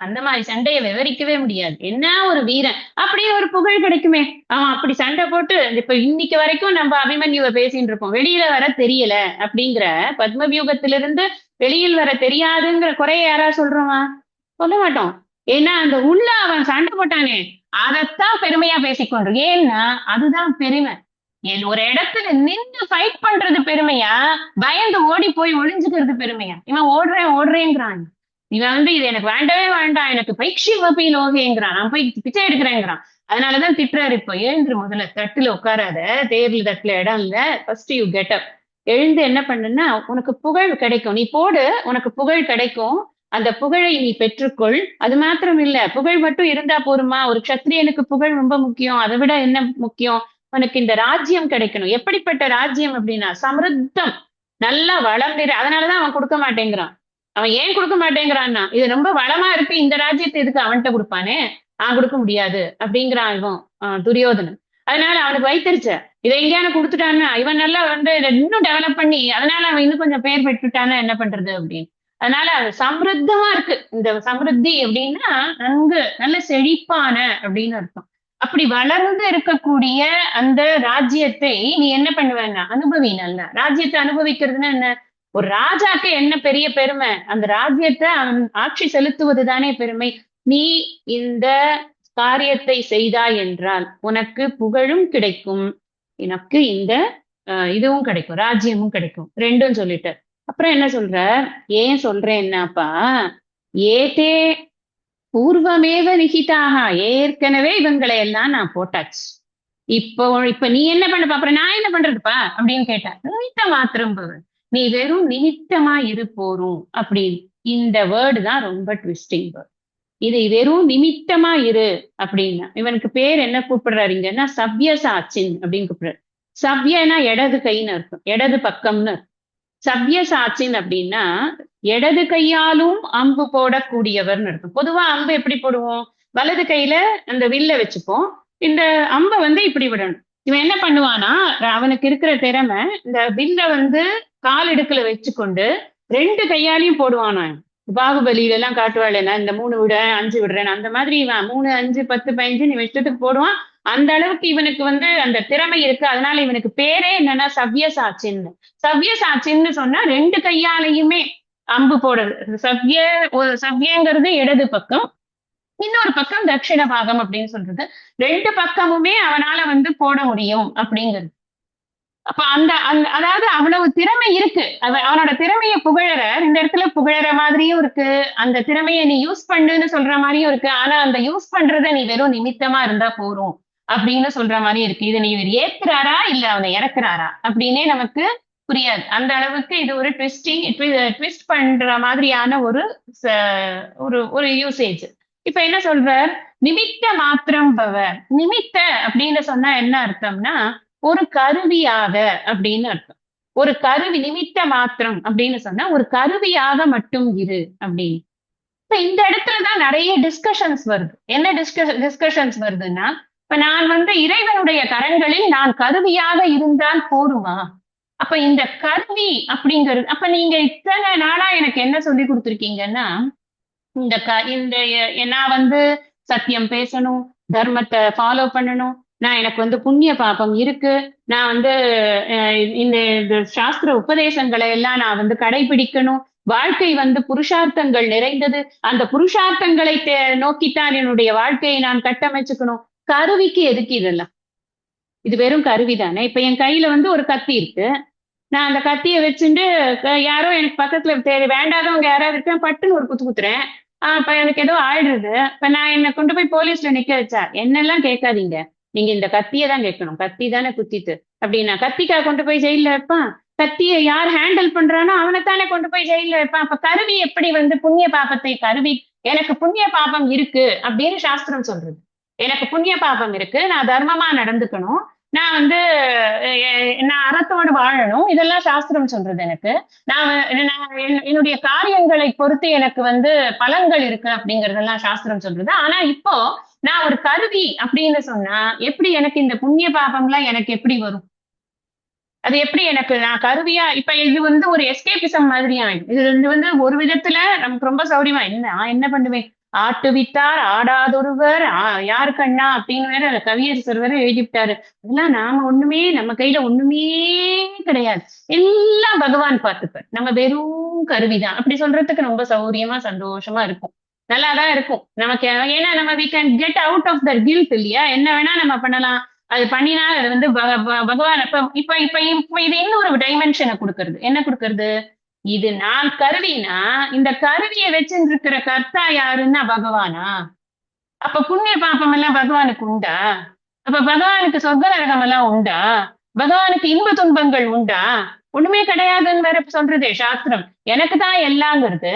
அந்த மாதிரி சண்டையை விவரிக்கவே முடியாது. என்ன ஒரு வீரன், அப்படியே ஒரு புகழ் கிடைக்குமே. அவன் அப்படி சண்டை போட்டு, இப்ப இன்னைக்கு வரைக்கும் நம்ம அபிமன்யுவை பேசிட்டு இருக்கோம், வெளியில வர தெரியல அப்படிங்கிற, பத்மவியூகத்திலிருந்து வெளியில் வர தெரியாதுங்கிற குறைய யாராவது சொல்றோமா? சொல்ல மாட்டோம். ஏன்னா அந்த உள்ள அவன் சண்டை போட்டானே, அதைத்தான் பெருமையா பேசிக்கொண்டு. ஏன்னா அதுதான் பெருமை. ஒரு இடத்துல நின்று ஃபைட் பண்றது பெருமையா, பயந்து ஓடி போய் ஒளிஞ்சுக்கிறது பெருமையா? இவன் ஓடுறேங்கிறான், இவன் வந்து இது எனக்கு வேண்டவே வேண்டாம், எனக்கு பைக்ஷி வப்பி லோகேங்கிறான், நான் போய் பிச்சை எடுக்கிறேங்கிறான். அதனாலதான் திட்டுறாரு, இப்போ எழுந்துரு முதல்ல, தட்டுல உட்காராத, தேர்ல தட்டுல இடம் இல்ல, ஃபர்ஸ்ட் யூ கெட் அப். எழுந்து என்ன பண்ணுன்னா, உனக்கு புகழ் கிடைக்கும், நீ போடு, உனக்கு புகழ் கிடைக்கும், அந்த புகழை நீ பெற்றுக்கொள். அது மாத்திரம் இல்ல, புகழ் மட்டும் இருந்தா போருமா? ஒரு க்ஷத்ரியனுக்கு புகழ் ரொம்ப முக்கியம். அதை விட என்ன முக்கியம்? உனக்கு இந்த ராஜ்யம் கிடைக்கணும். எப்படிப்பட்ட ராஜ்யம் அப்படின்னா, சமிருத்தம், நல்லா வளம். அதனாலதான் அவன் கொடுக்க மாட்டேங்கிறான். அவன் ஏன் கொடுக்க மாட்டேங்கிறான்னா, இது ரொம்ப வளமா இருக்கு, இந்த ராஜ்யத்தை எதுக்கு அவன்கிட்ட கொடுப்பானே, நான் கொடுக்க முடியாது அப்படிங்கிறான் இவன் துரியோதனன். அதனால அவனுக்கு வைத்தறிச்ச இதை எங்கேயான கொடுத்துட்டான்னா, இவன் நல்லா வந்து இதை இன்னும் டெவலப் பண்ணி அதனால அவன் இன்னும் கொஞ்சம் பெயர் பெற்றுட்டான்னா என்ன பண்றது அப்படின்னு. அதனால அது சம்ருத்தமா இருக்கு. இந்த சம்ருத்தி அப்படின்னா நன்கு நல்ல செழிப்பான அப்படின்னு அர்த்தம். அப்படி வளர்ந்து இருக்கக்கூடிய அந்த ராஜ்யத்தை நீ என்ன பண்ணுவேன்னா அனுபவி. நல்லா ராஜ்யத்தை அனுபவிக்கிறதுன்னா என்ன, ஒரு ராஜாக்கு என்ன பெரிய பெருமை, அந்த ராஜ்யத்தை அவன் ஆட்சி செலுத்துவது தானே பெருமை. நீ இந்த காரியத்தை செய்தாய் என்றால் உனக்கு புகழும் கிடைக்கும், எனக்கு இந்த இதுவும் கிடைக்கும், ராஜ்யமும் கிடைக்கும், ரெண்டும் சொல்லிட்டு அப்புறம் என்ன சொல்ற, ஏன் சொல்றேன்னாப்பா, ஏதே பூர்வமேவ நிகிதாக, ஏற்கனவே இவங்களை எல்லாம் நான் போட்டாச்சு. இப்போ இப்ப நீ என்ன பண்ண பாப்பற, நான் என்ன பண்றதுப்பா அப்படின்னு கேட்டா, நிமித்த மாத்திரம் பவன், நீ வெறும் நிமித்தமா இரு போரும் அப்படின்னு. இந்த வேர்டு தான் ரொம்ப ட்விஸ்டிங் வேர்டு. இது வெறும் நிமித்தமா இரு அப்படின்னா இவனுக்கு பேர் என்ன கூப்பிடுறாருங்கன்னா சவ்யசாச்சின் அப்படின்னு கூப்பிடுறாரு. சவ்யனா இடது கைன்னு அர்த்தம், இடது பக்கம்னு. சவ்யசாச்சின் அப்படின்னா இடது கையாலும் அம்பு போடக்கூடியவர்னு அர்த்தம். பொதுவா அம்பு எப்படி போடுவோம், வலது கையில அந்த வில்ல வச்சுப்போம், இந்த அம்பை வந்து இப்படி விடணும். இவன் என்ன பண்ணுவானா, அவனுக்கு இருக்கிற திறமை இந்த வில்ல வந்து கால் இடுக்குல வச்சுக்கொண்டு ரெண்டு கையாலையும் போடுவானா. பாகுபலியில எல்லாம் காட்டுவாள்னா இந்த 3 விட 5 விடுறேன் அந்த மாதிரி இவன் 3 5 10 15 நீ இஷ்டத்துக்கு போடுவான். அந்த அளவுக்கு இவனுக்கு வந்து அந்த திறமை இருக்கு. அதனால இவனுக்கு பேரே என்னன்னா சவ்யசாச்சின்னு. சவ்யசாச்சின்னு சொன்னா ரெண்டு கையாலையுமே அம்பு போடுறது. சவ்யங்கிறது இடது பக்கம், இன்னொரு பக்கம் தட்சிண பாகம் அப்படின்னு சொல்றது. ரெண்டு பக்கமுமே அவனால வந்து போட முடியும் அப்படிங்கிறது. அப்ப அந்த அந்த அதாவது அவ்வளவு திறமை இருக்கு. அவனோட திறமையை புகழற இந்த இடத்துல புகழற மாதிரியும் இருக்கு, அந்த திறமையை நீ யூஸ் பண்ணுன்னு சொல்ற மாதிரியும் இருக்கு. ஆனா அந்த யூஸ் பண்றத நீ வெறும் நிமித்தமா இருந்தா போறோம் அப்படின்னு சொல்ற மாதிரி இருக்கு. இதை நீ ஏத்துறாரா இல்ல அவனை இறக்குறாரா அப்படின்னே நமக்கு புரியாது. அந்த அளவுக்கு இது ஒரு ட்விஸ்ட் பண்ற மாதிரியான ஒரு ஒரு ஒரு யூசேஜ். இப்ப என்ன சொல்ற, நிமித்த மாத்திரம் பவ. நிமித்த அப்படின்னு சொன்னா என்ன அர்த்தம்னா ஒரு கருவியாக அப்படின்னு அர்த்தம். ஒரு கருவி, நிமித்த மாத்திரம் அப்படின்னு சொன்னா ஒரு கருவியாக மட்டும் இரு அப்படின்னு. இப்ப இந்த இடத்துலதான் நிறைய டிஸ்கஷன்ஸ் வருது. என்ன டிஸ்கஷன்ஸ் வருதுன்னா, இப்ப நான் வந்து இறைவனுடைய கரங்களில் நான் கருவியாக இருந்தால் போருமா, அப்ப இந்த கருவி அப்படிங்கிறது, அப்ப நீங்க இத்தனை நாளா எனக்கு என்ன சொல்லி கொடுத்துருக்கீங்கன்னா, இந்த நான் வந்து சத்தியம் பேசணும், தர்மத்தை ஃபாலோ பண்ணணும், நான் எனக்கு வந்து புண்ணிய பாபம் இருக்கு, நான் வந்து இந்த சாஸ்திர உபதேசங்களை எல்லாம் நான் வந்து கடைபிடிக்கணும், வாழ்க்கை வந்து புருஷார்த்தங்கள் நிறைந்தது, அந்த புருஷார்த்தங்களை நோக்கித்தான் என்னுடைய வாழ்க்கையை நான் கட்டமைச்சுக்கணும். கருவிக்கு எதுக்கு இதெல்லாம், இது வெறும் கருவி தானே. இப்ப என் கையில வந்து ஒரு கத்தி இருக்கு, நான் அந்த கத்தியை வச்சுட்டு யாரோ எனக்கு பக்கத்துல வேண்டாதவங்க யாராவது இருக்கேன், பட்டுன்னு ஒரு குத்து குத்துறேன், இப்ப எனக்கு ஏதோ ஆயிடுறது. இப்ப நான் என்ன கொண்டு போய் போலீஸ்ல நிக்க வச்சா என்னெல்லாம் கேட்காதீங்க, நீங்க இந்த கத்தியை தான் கேட்கணும், கத்தி தானே குத்திட்டு அப்படின்னா கத்திக்கா கொண்டு போய் ஜெயில வைப்பான். கத்தியை யார் ஹேண்டில் பண்றானோ அவனைத்தானே கொண்டு போய் ஜெயில வைப்பான். அப்ப கருவி எப்படி வந்து புண்ணிய பாபத்தை, கருவி எனக்கு புண்ணிய பாபம் இருக்கு அப்படின்னு சாஸ்திரம் சொல்றது. எனக்கு புண்ணிய பாபம் இருக்கு, நான் தர்மமா நடந்துக்கணும், நான் வந்து நான் அறத்தோடு வாழணும், இதெல்லாம் சாஸ்திரம் சொல்றது. எனக்கு நான் என்னுடைய காரியங்களை பொறுத்து எனக்கு வந்து பலன்கள் இருக்கு அப்படிங்கறதெல்லாம் சாஸ்திரம் சொல்றது. ஆனா இப்போ நான் ஒரு கருவி அப்படின்னு சொன்னா எப்படி எனக்கு இந்த புண்ணிய பாபம்லாம் எனக்கு எப்படி வரும், அது எப்படி எனக்கு நான் கருவியா, இப்ப இது வந்து ஒரு எஸ்கேபிசம் மாதிரி ஆயிடும். இது வந்து ஒரு விதத்துல நமக்கு ரொம்ப சௌரியமா, என்ன பண்ணுவேன், ஆட்டு விட்டார் ஆடாதொருவர் யாரு கண்ணா அப்படின்னு வேற கவியரசர் வேற எழுதிவிட்டாரு. அதெல்லாம் நாம ஒண்ணுமே, நம்ம கையில ஒண்ணுமே கிடையாது, எல்லாம் பகவான் பார்த்துப்பார், நம்ம வெறும் கருவிதான் அப்படி சொல்றதுக்கு ரொம்ப சௌரியமா சந்தோஷமா இருக்கும், நல்லாதான் இருக்கும் நமக்கு. ஏன்னா நம்ம we can get out of the guilt இல்லையா, என்ன வேணா நம்ம பண்ணலாம், அது பண்ணினா அது வந்து பகவான். இப்ப இப்ப இப்ப இப்ப இது இன்னொரு டைமென்ஷனை கொடுக்கறது. என்ன கொடுக்கறது, இது நான் கருவினா இந்த கருவியை வச்சிருக்கிற கர்த்தா யாருன்னா பகவானா. அப்ப புண்ணிய பாப்பம் எல்லாம் பகவானுக்கு உண்டா, அப்ப பகவானுக்கு சொர்க்க நரகம் எல்லாம் உண்டா, பகவானுக்கு இன்ப துன்பங்கள் உண்டா, ஒண்ணுமே கிடையாதுன்னு வேற சொல்றதே சாஸ்திரம். எனக்கு தான் எல்லாங்கிறது,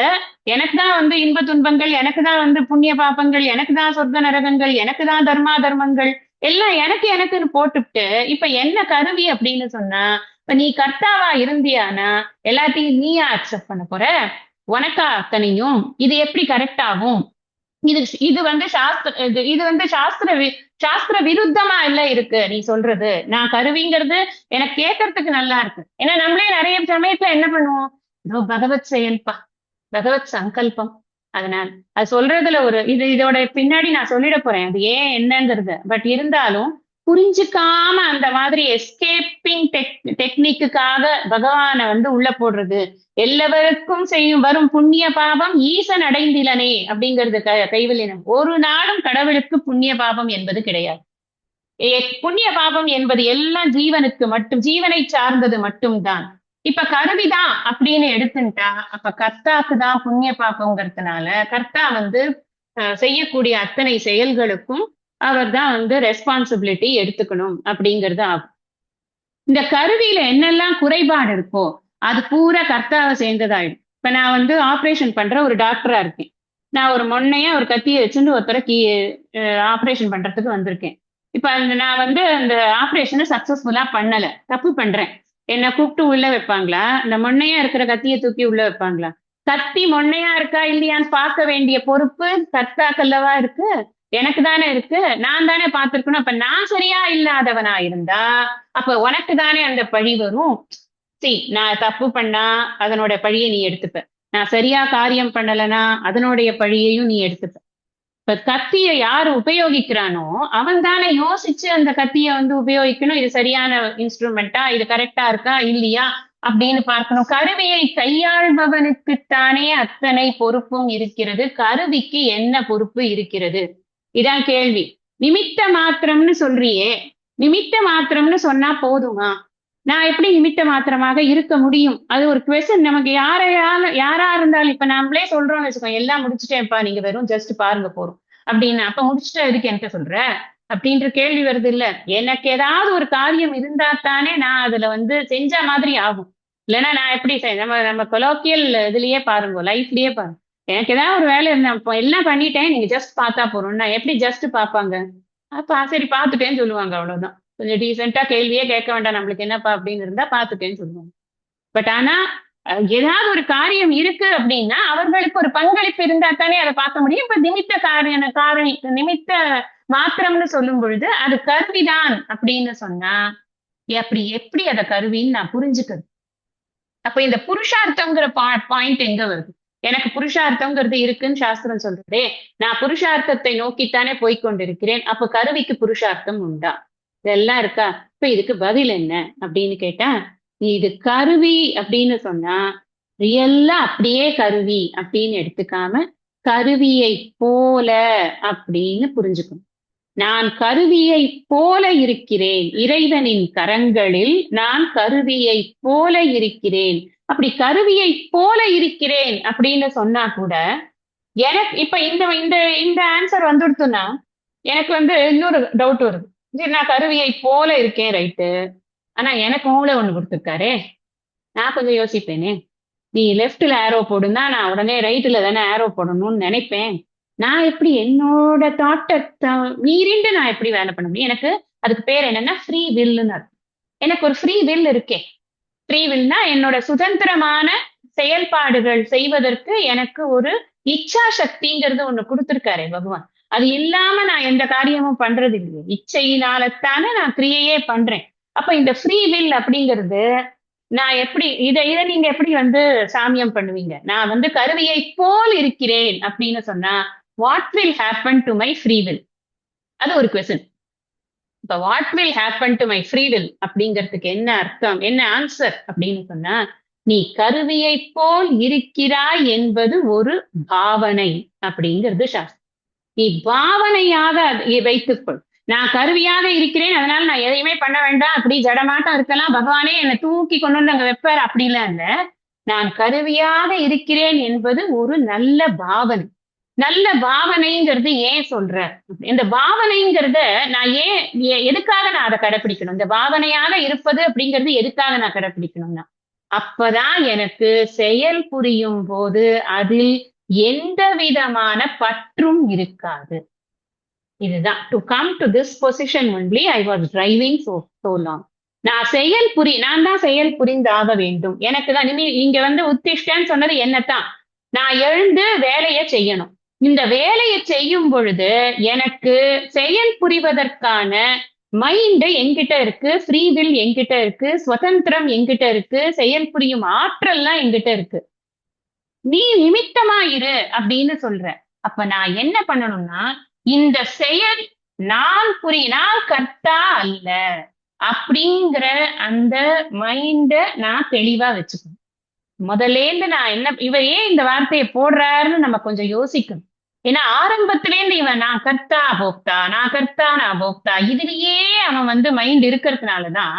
எனக்கு தான் வந்து இன்ப துன்பங்கள், எனக்கு தான் வந்து புண்ணிய பாப்பங்கள், எனக்கு தான் சொர்க்க நரகங்கள், எனக்கு தான் தர்மா தர்மங்கள், எல்லாம் எனக்கு எனக்குன்னு போட்டுவிட்டு இப்ப என்ன கருவி அப்படின்னு சொன்னா, இப்ப நீ கர்த்தாவா இருந்தியானா எல்லாத்தையும் நீயா அக்செப்ட் பண்ண போற, உனக்கா அத்தனையும், இது எப்படி கரெக்ட் ஆகும்? இது இது வந்து இது வந்து சாஸ்திர விருத்தமா இல்ல இருக்கு நீ சொல்றது. நான் கருவிங்கிறது எனக்கு கேட்கறதுக்கு நல்லா இருக்கு. ஏன்னா நம்மளே நிறைய சமயத்துல என்ன பண்ணுவோம்? இதோ பகவத் செயல்பா, பகவத் சங்கல்பம். அதனால அது சொல்றதுல இதோட பின்னாடி நான் சொல்லிட போறேன். அது ஏன் என்னங்கிறது. பட் இருந்தாலும் புரிஞ்சுக்காம அந்த மாதிரி எஸ்கேப்பிங் டெக்னிக்குக்காக பகவான வந்து உள்ள போடுறது. எல்லவருக்கும் செய்யும் வரும் புண்ணிய பாபம் ஈசன் அடைந்திலனே அப்படிங்கிறது கைவல்லினம். ஒரு நாளும் கடவுளுக்கு புண்ணிய பாபம் என்பது கிடையாது. புண்ணிய பாபம் என்பது எல்லாம் ஜீவனுக்கு மட்டும், ஜீவனை சார்ந்தது மட்டும்தான். இப்ப கருவிதான் அப்படின்னு எடுத்துட்டா அப்ப கர்த்தாக்கு தான் புண்ணிய பாபங்கிறதுனால கர்த்தா வந்து செய்யக்கூடிய அத்தனை செயல்களுக்கும் அவர் தான் வந்து ரெஸ்பான்சிபிலிட்டி எடுத்துக்கணும் அப்படிங்கிறது ஆகும். இந்த கருவியில என்னெல்லாம் குறைபாடு இருக்கோ அது பூரா கர்த்தாவை சேர்ந்ததாயிடும். இப்ப நான் வந்து ஆபரேஷன் பண்ற ஒரு டாக்டரா இருக்கேன். நான் ஒரு மொன்னையா ஒரு கத்தியை வச்சுட்டு ஒருத்தர ஆபரேஷன் பண்றதுக்கு வந்திருக்கேன். இப்ப நான் வந்து அந்த ஆபரேஷனை சக்சஸ்ஃபுல்லா பண்ணல, தப்பு பண்றேன். என்ன கூப்பிட்டு உள்ள வைப்பாங்களா? இந்த மொன்னையா இருக்கிற கத்தியை தூக்கி உள்ள வைப்பாங்களா? கத்தி மொன்னையா இருக்கா இல்லையான்னு பார்க்க வேண்டிய பொறுப்பு கர்த்தாக்கல்லவா இருக்கு, எனக்கு தானே இருக்கு. நான் தானே பார்த்திருக்கணும். அப்ப நான் சரியா இல்லாதவனா இருந்தா அப்ப உனக்கு தானே அந்த பழி வரும். நான் தப்பு பண்ணா அதனோட பழியை நீ எடுத்துப்ப. நான் சரியா காரியம் பண்ணலனா அதனுடைய பழியையும் நீ எடுத்துப்ப. இப்ப கத்திய யாரு உபயோகிக்கிறானோ அவன் தானே யோசிச்சு அந்த கத்திய வந்து உபயோகிக்கணும். இது சரியான இன்ஸ்ட்ருமெண்டா, இது கரெக்டா இருக்கா இல்லையா அப்படின்னு பார்க்கணும். கருவியை கையாள்பவனுக்குத்தானே அத்தனை பொறுப்பும் இருக்கிறது. கருவிக்கு என்ன பொறுப்பு இருக்கிறது? இதான் கேள்வி. நிமித்த மாத்திரம்னு சொல்றியே, நிமித்த மாத்திரம்னு சொன்னா போதுமா? நான் எப்படி நிமித்த மாத்திரமாக இருக்க முடியும்? அது ஒரு கொஸ்டின். நமக்கு யாரா இருந்தாலும் இப்ப நம்மளே சொல்றோம்னு வச்சுக்கோங்க, எல்லாம் முடிச்சுட்டேன்ப்பா, நீங்க வெறும் ஜஸ்ட் பாருங்க போறோம் அப்படின்னு. அப்ப முடிச்சுட்டா எதுக்கு என்கிட்ட சொல்ற அப்படின்ற கேள்வி வருது இல்ல. எனக்கு ஏதாவது ஒரு காரியம் இருந்தா தானே நான் அதுல வந்து செஞ்ச மாதிரி ஆகும். இல்லைன்னா நான் எப்படி நம்ம நம்ம கொலோக்கியல் இதுலயே பாருங்க, லைஃப்லயே பாருங்க. எனக்கு ஏதாவது ஒரு வேலை இருந்தா எல்லாம் பண்ணிட்டேன், நீங்க ஜஸ்ட் பார்த்தா போறோம். நான் எப்படி ஜஸ்ட் பார்ப்பாங்க? அப்ப சரி பார்த்துட்டேன்னு சொல்லுவாங்க, அவ்வளவுதான். கொஞ்சம் டீசெண்டா கேள்வியே கேட்க வேண்டாம், நம்மளுக்கு என்னப்பா அப்படின்னு இருந்தா பார்த்துட்டேன்னு சொல்லுவாங்க. பட் ஆனா ஏதாவது ஒரு காரியம் இருக்கு அப்படின்னா அவர்களுக்கு ஒரு பங்களிப்பு இருந்தா தானே அதை பார்க்க முடியும். இப்ப நிமித்த மாத்திரம்னு சொல்லும் பொழுது அது கருவிதான் அப்படின்னு சொன்னா அப்படி எப்படி அதை கருவின்னு நான் புரிஞ்சுக்கிறது? அப்ப இந்த புருஷார்த்தம்ங்கிற பாயிண்ட் எங்க வருது? எனக்கு புருஷார்த்தம்ங்கிறது இருக்குன்னு சாஸ்திரம் சொல்றதே, நான் புருஷார்த்தத்தை நோக்கித்தானே போய்கொண்டிருக்கிறேன். அப்ப கருவிக்கு புருஷார்த்தம் உண்டா? இதெல்லாம் இருக்கா? இப்ப இதுக்கு பதில் என்ன அப்படின்னு கேட்டா, நீ இது கருவி அப்படின்னு சொன்னா ரியல்லா அப்படியே கருவி அப்படின்னு எடுத்துக்காம கருவியை போல அப்படின்னு புரிஞ்சுக்கணும். நான் கருவியை போல இருக்கிறேன், இறைவனின் கரங்களில் நான் கருவியை போல இருக்கிறேன். அப்படி கருவியை போல இருக்கிறேன் அப்படின்னு சொன்னா கூட எனக்கு இப்ப இந்த இந்த இந்த ஆன்சர் வந்துடுத்துன்னா எனக்கு வந்து இன்னொரு டவுட் வருது. சரி, நான் கருவியை போல இருக்கேன், ரைட்டு. ஆனா எனக்கு மூளை ஒண்ணு கொடுத்துருக்காரே, நான் கொஞ்சம் யோசிப்பேனே. நீ லெஃப்ட்ல ஆரோ போடுன்னா நான் உடனே ரைட்ல தானே ஆரோ போடணும்னு நினைப்பேன். நான் எப்படி என்னோட தாட்டை மீறிண்டு நான் எப்படி வேலை பண்ண முடியும்? எனக்கு அதுக்கு பேர் என்னன்னா ஃப்ரீ வில்லுன்னு. எனக்கு ஒரு ஃப்ரீ வில் இருக்கே. ஃப்ரீ வில்னா என்னோட சுதந்திரமான செயல்பாடுகள் செய்வதற்கு எனக்கு ஒரு இச்சா சக்திங்கிறது ஒண்ணு கொடுத்திருக்காரு பகவான். அது இல்லாம நான் எந்த காரியமும் பண்றது இல்லையே. இச்சையினாலத்தானே நான் கிரியையே பண்றேன். அப்ப இந்த ஃப்ரீ வில் அப்படிங்கிறது நான் எப்படி இதை நீங்க எப்படி வந்து சாமியம் பண்ணுவீங்க? நான் வந்து கருவியை போல் இருக்கிறேன் அப்படின்னு சொன்னா what will happen to my free will? அது ஒரு கொஸ்டின். இப்ப what will happen to my free will அப்படிங்கிறதுக்கு என்ன அர்த்தம், என்ன ஆன்சர் அப்படின்னு சொன்னா, நீ கருவியை போல் இருக்கிறாய் என்பது ஒரு பாவனை அப்படிங்கிறது சாஸ்திரம். நீ பாவனையாக வைத்துக்கொள். நான் கருவியாக இருக்கிறேன், அதனால நான் எதையுமே பண்ண வேண்டாம், அப்படி ஜடமாட்டம் இருக்கலாம், பகவானே என்னை தூக்கி கொண்டு வந்து அங்க வைப்பார் அப்படிலாம் இல்ல. நான் கருவியாக இருக்கிறேன் என்பது ஒரு நல்ல பாவனை. நல்ல பாவனைங்கிறது ஏன் சொல்ற? இந்த பாவனைங்கிறத நான் எதுக்காக நான் அதை கடைப்பிடிக்கணும்? இந்த பாவனையாக இருப்பது அப்படிங்கிறது எதுக்காக நான் கடைப்பிடிக்கணும்னா, அப்பதான் எனக்கு செயல் புரியும் போது அதில் எந்த விதமான பற்றும் இருக்காது. இதுதான் to come to this position only I was driving so long. நான் தான் செயல் புரிந்தாக வேண்டும். எனக்கு தான் இங்க வந்து உத்திஷ்டன்னு சொன்னது என்னத்தான். நான் எழுந்து வேலையை செய்யணும். இந்த வேலையை செய்யும் பொழுது எனக்கு செயல் புரிவதற்கான மைண்ட் என்கிட்ட இருக்கு, ஃப்ரீ வில் என்கிட்ட இருக்கு, சுதந்திரம் என்கிட்ட இருக்கு, செயல் புரியும் ஆற்றல்லாம் என்கிட்ட இருக்கு. நீ நிமித்தமா இரு அப்படின்னு சொல்ற. அப்ப நான் என்ன பண்ணணும்னா, இந்த செயல் நான் கர்த்தா அல்ல அப்படிங்கிற அந்த மைண்ட நான் தெளிவா வச்சுக்கணும். முதல்லேருந்து நான் என்ன இவர் ஏன் இந்த வார்த்தையை போடுறாருன்னு நம்ம கொஞ்சம் யோசிக்கணும். ஏன்னா ஆரம்பத்திலேருந்து இவன் நான் கர்த்தா போக்தா, நான் கர்த்தா நான் போக்தா இதுலயே அவன் மைண்ட் இருக்கிறதுனாலதான்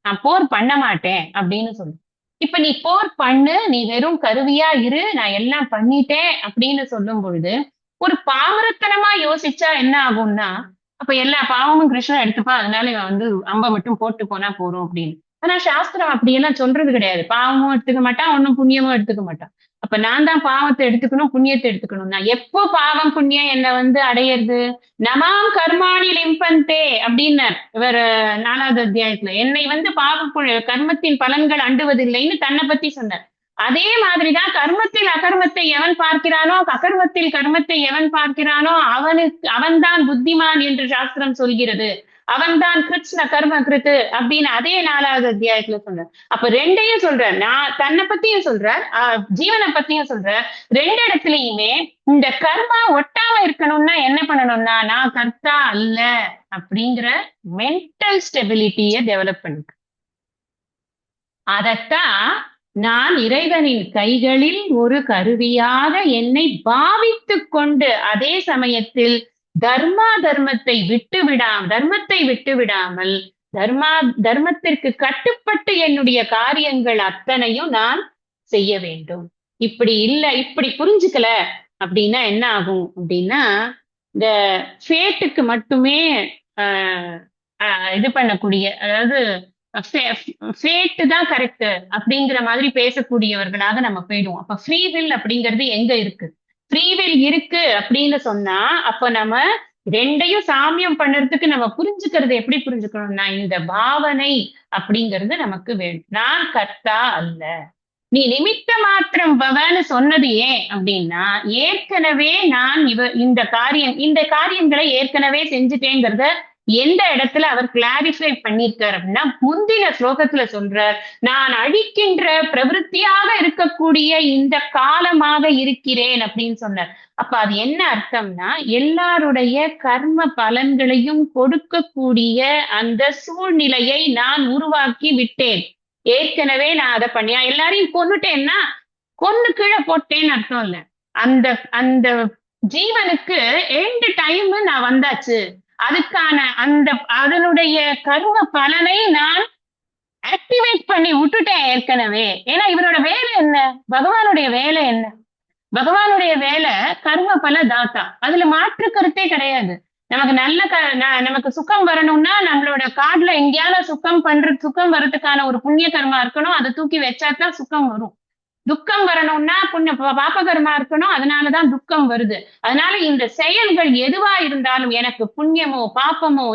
நான் போர் பண்ண மாட்டேன் அப்படின்னு சொல்லுவான். இப்ப நீ போர் பண்ணு, நீ வெறும் கருவியா இரு, நான் எல்லாம் பண்ணிட்டேன் அப்படின்னு சொல்லும் பொழுது ஒரு பாமரத்தனமா யோசிச்சா என்ன ஆகும்னா, அப்ப எல்லா பாவமும் கிருஷ்ணன் எடுத்துப்பா, அதனால இவன் அம்ப மட்டும் போட்டு போனா போறோம் அப்படின்னு. ஆனா சாஸ்திரம் அப்படியெல்லாம் சொல்றது கிடையாது. பாவமும் எடுத்துக்க மாட்டான், ஒன்னும் புண்ணியமும் எடுத்துக்க மாட்டான். அப்ப நான் தான் பாவத்தை எடுத்துக்கணும், புண்ணியத்தை எடுத்துக்கணும். நான் எப்போ பாவம் புண்ணியம் என்ன அடையிறது? நமாம் கர்மாணி லிம்பந்தே அப்படின்னார் இவர் 4வது அத்தியாயத்துல. என்னை கர்மத்தின் பலன்கள் அண்டுவதில்லைன்னு தன்னை பத்தி சொன்னார். அதே மாதிரிதான் கர்மத்தில் அகர்மத்தை எவன் பார்க்கிறானோ, அகர்மத்தில் கர்மத்தை எவன் பார்க்கிறானோ அவன்தான் புத்திமான் என்று சாஸ்திரம் சொல்கிறது. அவன்தான் கிருஷ்ண கர்ம கிருத்து அப்படின்னு அதே 4வது அத்தியாயத்துல சொல்றார். அப்ப ரெண்டையும் சொல்றார். நான் தன்னை பத்தியும் சொல்றார், ஜீவனை பத்தியும் சொல்றார். ரெண்டு இடத்துலயுமே இந்த கர்மா ஒட்டாம இருக்கணும்னா என்ன பண்ணணும்னா, நான் கர்த்தா அல்ல அப்படிங்கிற மென்டல் ஸ்டெபிலிட்டிய டெவலப் பண்ணிக்க. அதத்தான் நான் இறைவனின் கைகளில் ஒரு கருவியாக என்னை பாவித்துக் கொண்டு அதே சமயத்தில் தர்மத்தை விட்டு விடாமல் தர்மத்திற்கு கட்டுப்பட்டு என்னுடைய காரியங்கள் அத்தனையும் நான் செய்ய வேண்டும். இப்படி புரிஞ்சுக்கல அப்படின்னா என்ன ஆகும் அப்படின்னா, இந்த ஃபேட்டுக்கு மட்டுமே இது பண்ணக்கூடிய, அதாவது ஃபேட் தான் கரெக்ட் அப்படிங்கிற மாதிரி பேசக்கூடியவர்களாக நம்ம போயிடுவோம். அப்ப ஃப்ரீ வில் அப்படிங்கிறது எங்க இருக்கு? ஃப்ரீ வில் இருக்கு அப்படின்னு சொன்னா அப்ப நம்ம ரெண்டையும் சாமியம் பண்றதுக்கு நம்ம புரிஞ்சுக்கிறது எப்படி புரிஞ்சுக்கணும்னா, இந்த பாவனை அப்படிங்கிறது நமக்கு வேணும். நான் கர்த்தா அல்ல. நீ நிமித்த மாத்திரம் பவன்னு சொன்னது ஏன் அப்படின்னா, ஏற்கனவே நான் இந்த காரியங்களை ஏற்கனவே செஞ்சுட்டேங்கிறத எந்த இடத்துல அவர் கிளாரிஃபை பண்ணிருக்கார் அப்படின்னா, முந்தின ஸ்லோகத்துல சொல்றார், நான் அழிக்கின்ற பிரவருத்தியாக இருக்கக்கூடிய இந்த காலமாக இருக்கிறேன் அப்படின்னு சொன்னார். அப்ப அது என்ன அர்த்தம்னா, எல்லாருடைய கர்ம பலன்களையும் கொடுக்கக்கூடிய அந்த சூழ்நிலையை நான் உருவாக்கி விட்டேன். ஏற்கனவே நான் அதை பண்ணியா எல்லாரையும் கொன்னுட்டேன்னா கொன்னு கீழே போட்டேன்னு அர்த்தம் இல்ல. அந்த அந்த ஜீவனுக்கு எண்ட் டைம் நான் வந்தாச்சு. அதுக்கான அதனுடைய கர்ம பலனை நான் ஆக்டிவேட் பண்ணி விட்டுட்டேன் ஏற்கனவே. ஏன்னா இவரோட வேலை என்ன? பகவானுடைய வேலை என்ன? பகவானுடைய வேலை கர்ம பல தாத்தா. அதுல மாற்று கருத்தே கிடையாது. நமக்கு சுகம் வரணும்னா நம்மளோட கார்டுல எங்கேயாவது சுகம் வர்றதுக்கான ஒரு புண்ணிய கர்மா இருக்கணும். அதை தூக்கி வச்சாதான் சுகம் வரும். துக்கம் வரணும்னா பாப கர்மா இருக்கணும். அதனாலதான் துக்கம் வருது. அதனால இந்த செயல்கள் எதுவா இருந்தாலும், எனக்கு புண்ணியமோ பாப்பமோ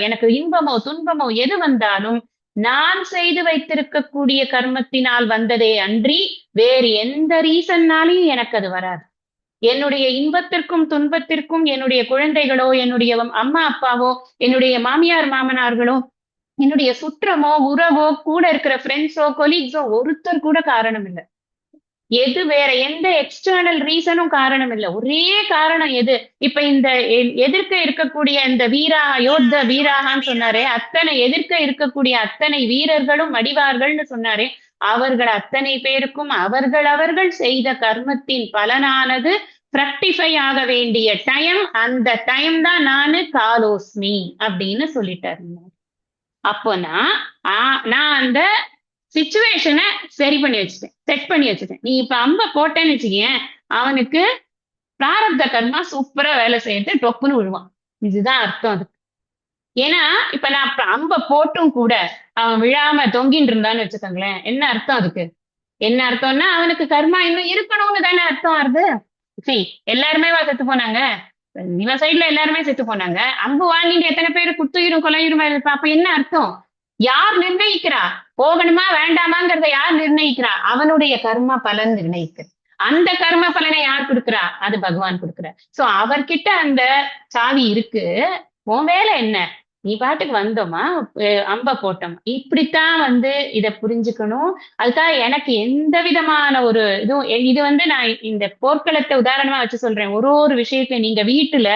எனக்கு இன்பமோ துன்பமோ எது வந்தாலும் நான் செய்து வைத்திருக்கக்கூடிய கர்மத்தினால் வந்ததே அன்றி வேறு எந்த ரீசன்னாலையும் எனக்கு அது வராது. என்னுடைய இன்பத்திற்கும் துன்பத்திற்கும் என்னுடைய குழந்தைகளோ, என்னுடைய அம்மா அப்பாவோ, என்னுடைய மாமியார் மாமனார்களோ, என்னுடைய சுற்றமோ உறவோ, கூட இருக்கிற ஃப்ரெண்ட்ஸோ கொலீக்ஸோ ஒருத்தர் கூட காரணம் இல்லை. வேற எந்த எக்ஸ்டர்னல் ரீசனும் காரணம் இல்லை. ஒரே காரணம் எது? இப்ப இந்த எதிர்க்க இருக்கக்கூடிய இந்த யோத்த வீராகான்னு சொன்னாரே, எதிர்க்க இருக்கக்கூடிய அத்தனை வீரர்களும் மடிவார்கள்னு சொன்னாரே, அவர்கள் அத்தனை பேருக்கும் அவர்கள் செய்த கர்மத்தின் பலனானது பிரக்டிஃபை ஆக வேண்டிய டைம், அந்த டைம் தான் நானு காலோஸ்மி அப்படின்னு சொல்லிட்டாரு. அப்போ நான் அந்த சிச்சுவேஷனை செட் பண்ணி வச்சுட்டேன். நீ இப்ப அம்ப போட்டேன்னு வச்சுக்கேன், அவனுக்கு பிராரப்த கர்மா சூப்பரா வேலை செய்யறது டொப்புன்னு விழுவான். இதுதான் அர்த்தம் அதுக்கு. ஏன்னா இப்ப நான் அம்ப போட்டும் கூட அவன் விழாம தொங்கின்னு இருந்தான்னு வச்சுக்கோங்களேன், என்ன அர்த்தம் அதுக்கு? என்ன அர்த்தம்னா அவனுக்கு கர்மா இன்னும் இருக்கணும்னு தானே அர்த்தம் வருது. சரி, எல்லாருமே செத்து போனாங்க, இவன் சைட்ல எல்லாருமே செத்து போனாங்க. அம்பு வாங்கிட்டு எத்தனை பேரு குத்துயிரும் கொலையுருமா இருப்பா? அப்ப என்ன அர்த்தம்? யார் நிர்ணயிக்கிறா போகணுமா வேண்டாமாங்கிறத? யார் நிர்ணயிக்கிறா? அவனுடைய கர்மா பலன் நிர்ணயிக்க. அந்த கர்ம பலனை யார் கொடுக்குறா? அது பகவான் கொடுக்குறார். சோ அவர்கிட்ட அந்த சாவி இருக்கு. உன் வேலை என்ன? நீ பாட்டுக்கு வந்தோமா, அம்ப போட்டோமா, இப்படித்தான் வந்து இத புரிஞ்சுக்கணும். அதுக்காக எனக்கு எந்த விதமான ஒரு இதுவும் இது வந்து நான் இந்த போர்க்களத்தை உதாரணமா வச்சு சொல்றேன். ஒரு ஒரு விஷயத்தை நீங்க வீட்டுல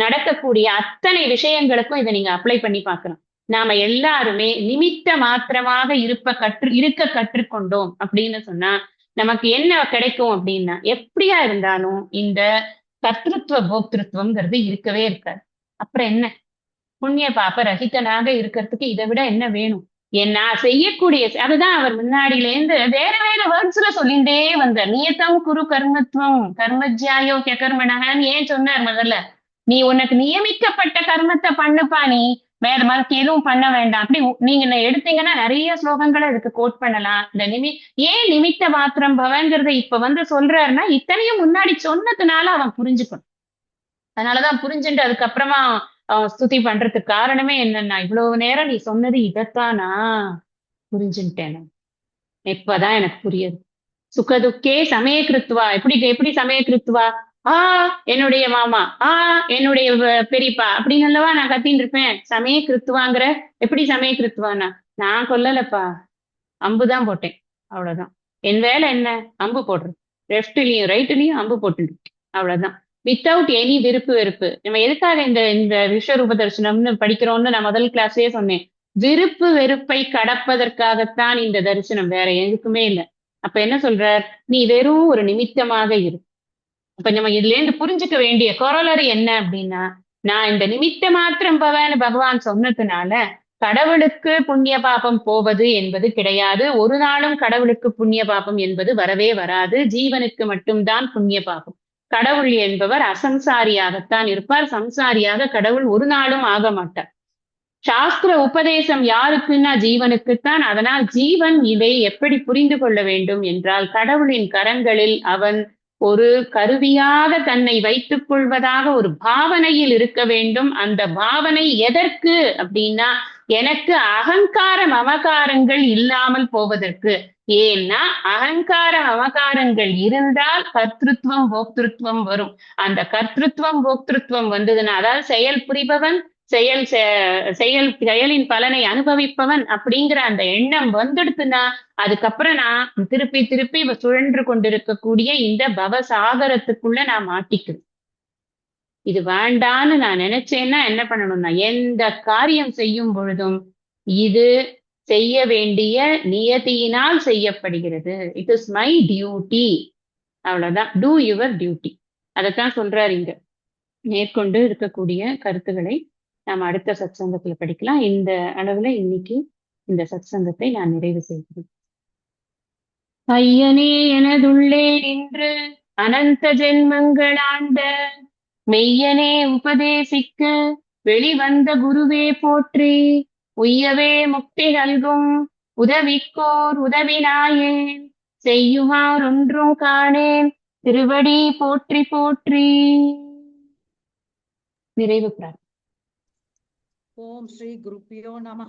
நடக்கக்கூடிய அத்தனை விஷயங்களுக்கும் இதை நீங்க அப்ளை பண்ணி பார்க்கலாம். நாம எல்லாருமே நிமித்த மாத்திரமாக இருக்க கற்றுக்கொண்டோம் அப்படின்னு சொன்னா நமக்கு என்ன கிடைக்கும் அப்படின்னா, எப்படியா இருந்தாலும் இந்த கர்த்திருவ போக்திருத்துவம்ங்கிறது இருக்கவே இருக்காது. அப்புறம் என்ன? புண்ணிய பாப ரஹிதனாக இருக்கிறதுக்கு இதை விட என்ன வேணும்? ஏன்னா செய்யக்கூடிய அதுதான் அவர் முன்னாடியில இருந்து வேற வேற வேர்ட்ஸ்ல சொல்லிண்டே வந்தார். நியத்தம் குரு கர்மத்துவம் கர்மஜ்யாயோ கர்மனகான்னு ஏன் சொன்னார் முதல்ல? நீ உனக்கு நியமிக்கப்பட்ட கர்மத்தை பண்ணுப்பா, நீ வேற மறுக்கு எதுவும் பண்ண வேண்டாம். அப்படி நீங்க எடுத்தீங்கன்னா நிறைய ஸ்லோகங்களை இதுக்கு கோட் பண்ணலாம். இந்த ஏன் நிமித்த மாத்திரம் பவங்கிறத இப்ப வந்து சொல்றாருன்னா இத்தனையும் முன்னாடி சொன்னதுனால அவன் புரிஞ்சுக்கணும். அதனாலதான் புரிஞ்சுட்டு அதுக்கப்புறமா ஸ்துதி பண்றதுக்கு காரணமே என்னன்னா, இவ்வளவு நேரம் நீ சொன்னது இதத்தானா புரிஞ்சுட்டேன். இப்பதான் எனக்கு புரியுது. சுகதுக்கே சமயகிருத்துவா, எப்படி சமயகிருத்துவா? என்னுடைய மாமா, என்னுடைய பெரியப்பா அப்படின்னு அல்லவா நான் கத்தின்னு இருப்பேன். சமயகிருத்துவாங்கிற எப்படி சமயகிருத்துவானா? நான் கொல்லலப்பா, அம்புதான் போட்டேன், அவ்வளவுதான். என் வேலை என்ன? அம்பு போடுறது. லெப்ட்லயும் ரைட்லயும் அம்பு போட்டு, அவ்வளவுதான். வித்தவுட் எனி விருப்பு வெறுப்பு. நம்ம எதுக்காக இந்த இந்த விஸ்வரூப தரிசனம்னு படிக்கிறோம்னு நான் முதல் கிளாஸ்லயே சொன்னேன். விருப்பு வெறுப்பை கடப்பதற்காகத்தான் இந்த தரிசனம், வேற எதுக்குமே இல்லை. அப்ப என்ன சொல்றார்? நீ வெறும் ஒரு நிமித்தமாக இரு. அப்ப நம்ம இதுல இருந்து புரிஞ்சுக்க வேண்டிய கொரோலரி என்ன அப்படின்னா, நான் இந்த நிமித்த மாத்திரம் பவன்னு பகவான் சொன்னதுனால கடவுளுக்கு புண்ணிய பாபம் போவது என்பது கிடையாது. ஒரு நாளும் கடவுளுக்கு புண்ணிய பாபம் என்பது வரவே வராது. ஜீவனுக்கு மட்டும்தான் புண்ணிய பாபம். கடவுள் என்பவர் அசம்சாரியாகத்தான் இருப்பார். சம்சாரியாக கடவுள் ஒரு நாளும் ஆக மாட்டார். சாஸ்திர உபதேசம் யாருக்குன்னா ஜீவனுக்குத்தான். அதனால் ஜீவன் இதை எப்படி புரிந்து கொள்ள வேண்டும் என்றால், கடவுளின் கரங்களில் அவன் ஒரு கருவியாக தன்னை வைத்துக் கொள்வதாக ஒரு பாவனையில் இருக்க வேண்டும். அந்த பாவனை எதற்கு அப்படின்னா, எனக்கு அகங்கார மமகாரங்கள் இல்லாமல் போவதற்கு. ஏன்னா அகங்கார மமகாரங்கள் இருந்தால் கர்த்திருவம் போக்திருத்துவம் வரும். அந்த கர்த்திருவம் போக்திருத்துவம் வந்ததுன்னா, அதாவது செயல் புரிபவன், செயலின் பலனை அனுபவிப்பவன் அப்படிங்கிற அந்த எண்ணம் வந்துடுத்துன்னா, அதுக்கப்புறம் நான் திருப்பி திருப்பி சுழன்று கொண்டிருக்கக்கூடிய இந்த பவசாகரத்துக்குள்ள நான் மாட்டிக்கிறேன். இது வேண்டான்னு நான் நினைச்சேன்னா என்ன பண்ணணும்னா, எந்த காரியம் செய்யும் பொழுதும் இது செய்ய வேண்டிய நியதியினால் செய்யப்படுகிறது. It is my duty. அவ்வளவுதான். Do your duty. அதைத்தான் சொல்றாரு இங்க. மேற்கொண்டு இருக்கக்கூடிய கருத்துக்களை நாம் அடுத்த சத்சங்கத்துல படிக்கலாம். இந்த அளவுல இன்னைக்கு இந்த சத்சங்கத்தை நான் நிறைவு செய்கிறேன். ஐயனே எனதுள்ளே நின்று அனந்த ஜென்மங்கள் ஆண்ட மெய்யனே உபதேசிக்க வெளிவந்த குருவே போற்றி. உய்யவே முக்தி நல்கும் உதவிக்கோர் உதவினாயேன் செய்யுமார் ஒன்றும் காணேன் திருவடி போற்றி போற்றி. நிறைவு பிரார்த்தனை. ஓம் ஸ்ரீ குருப்பியோ நம.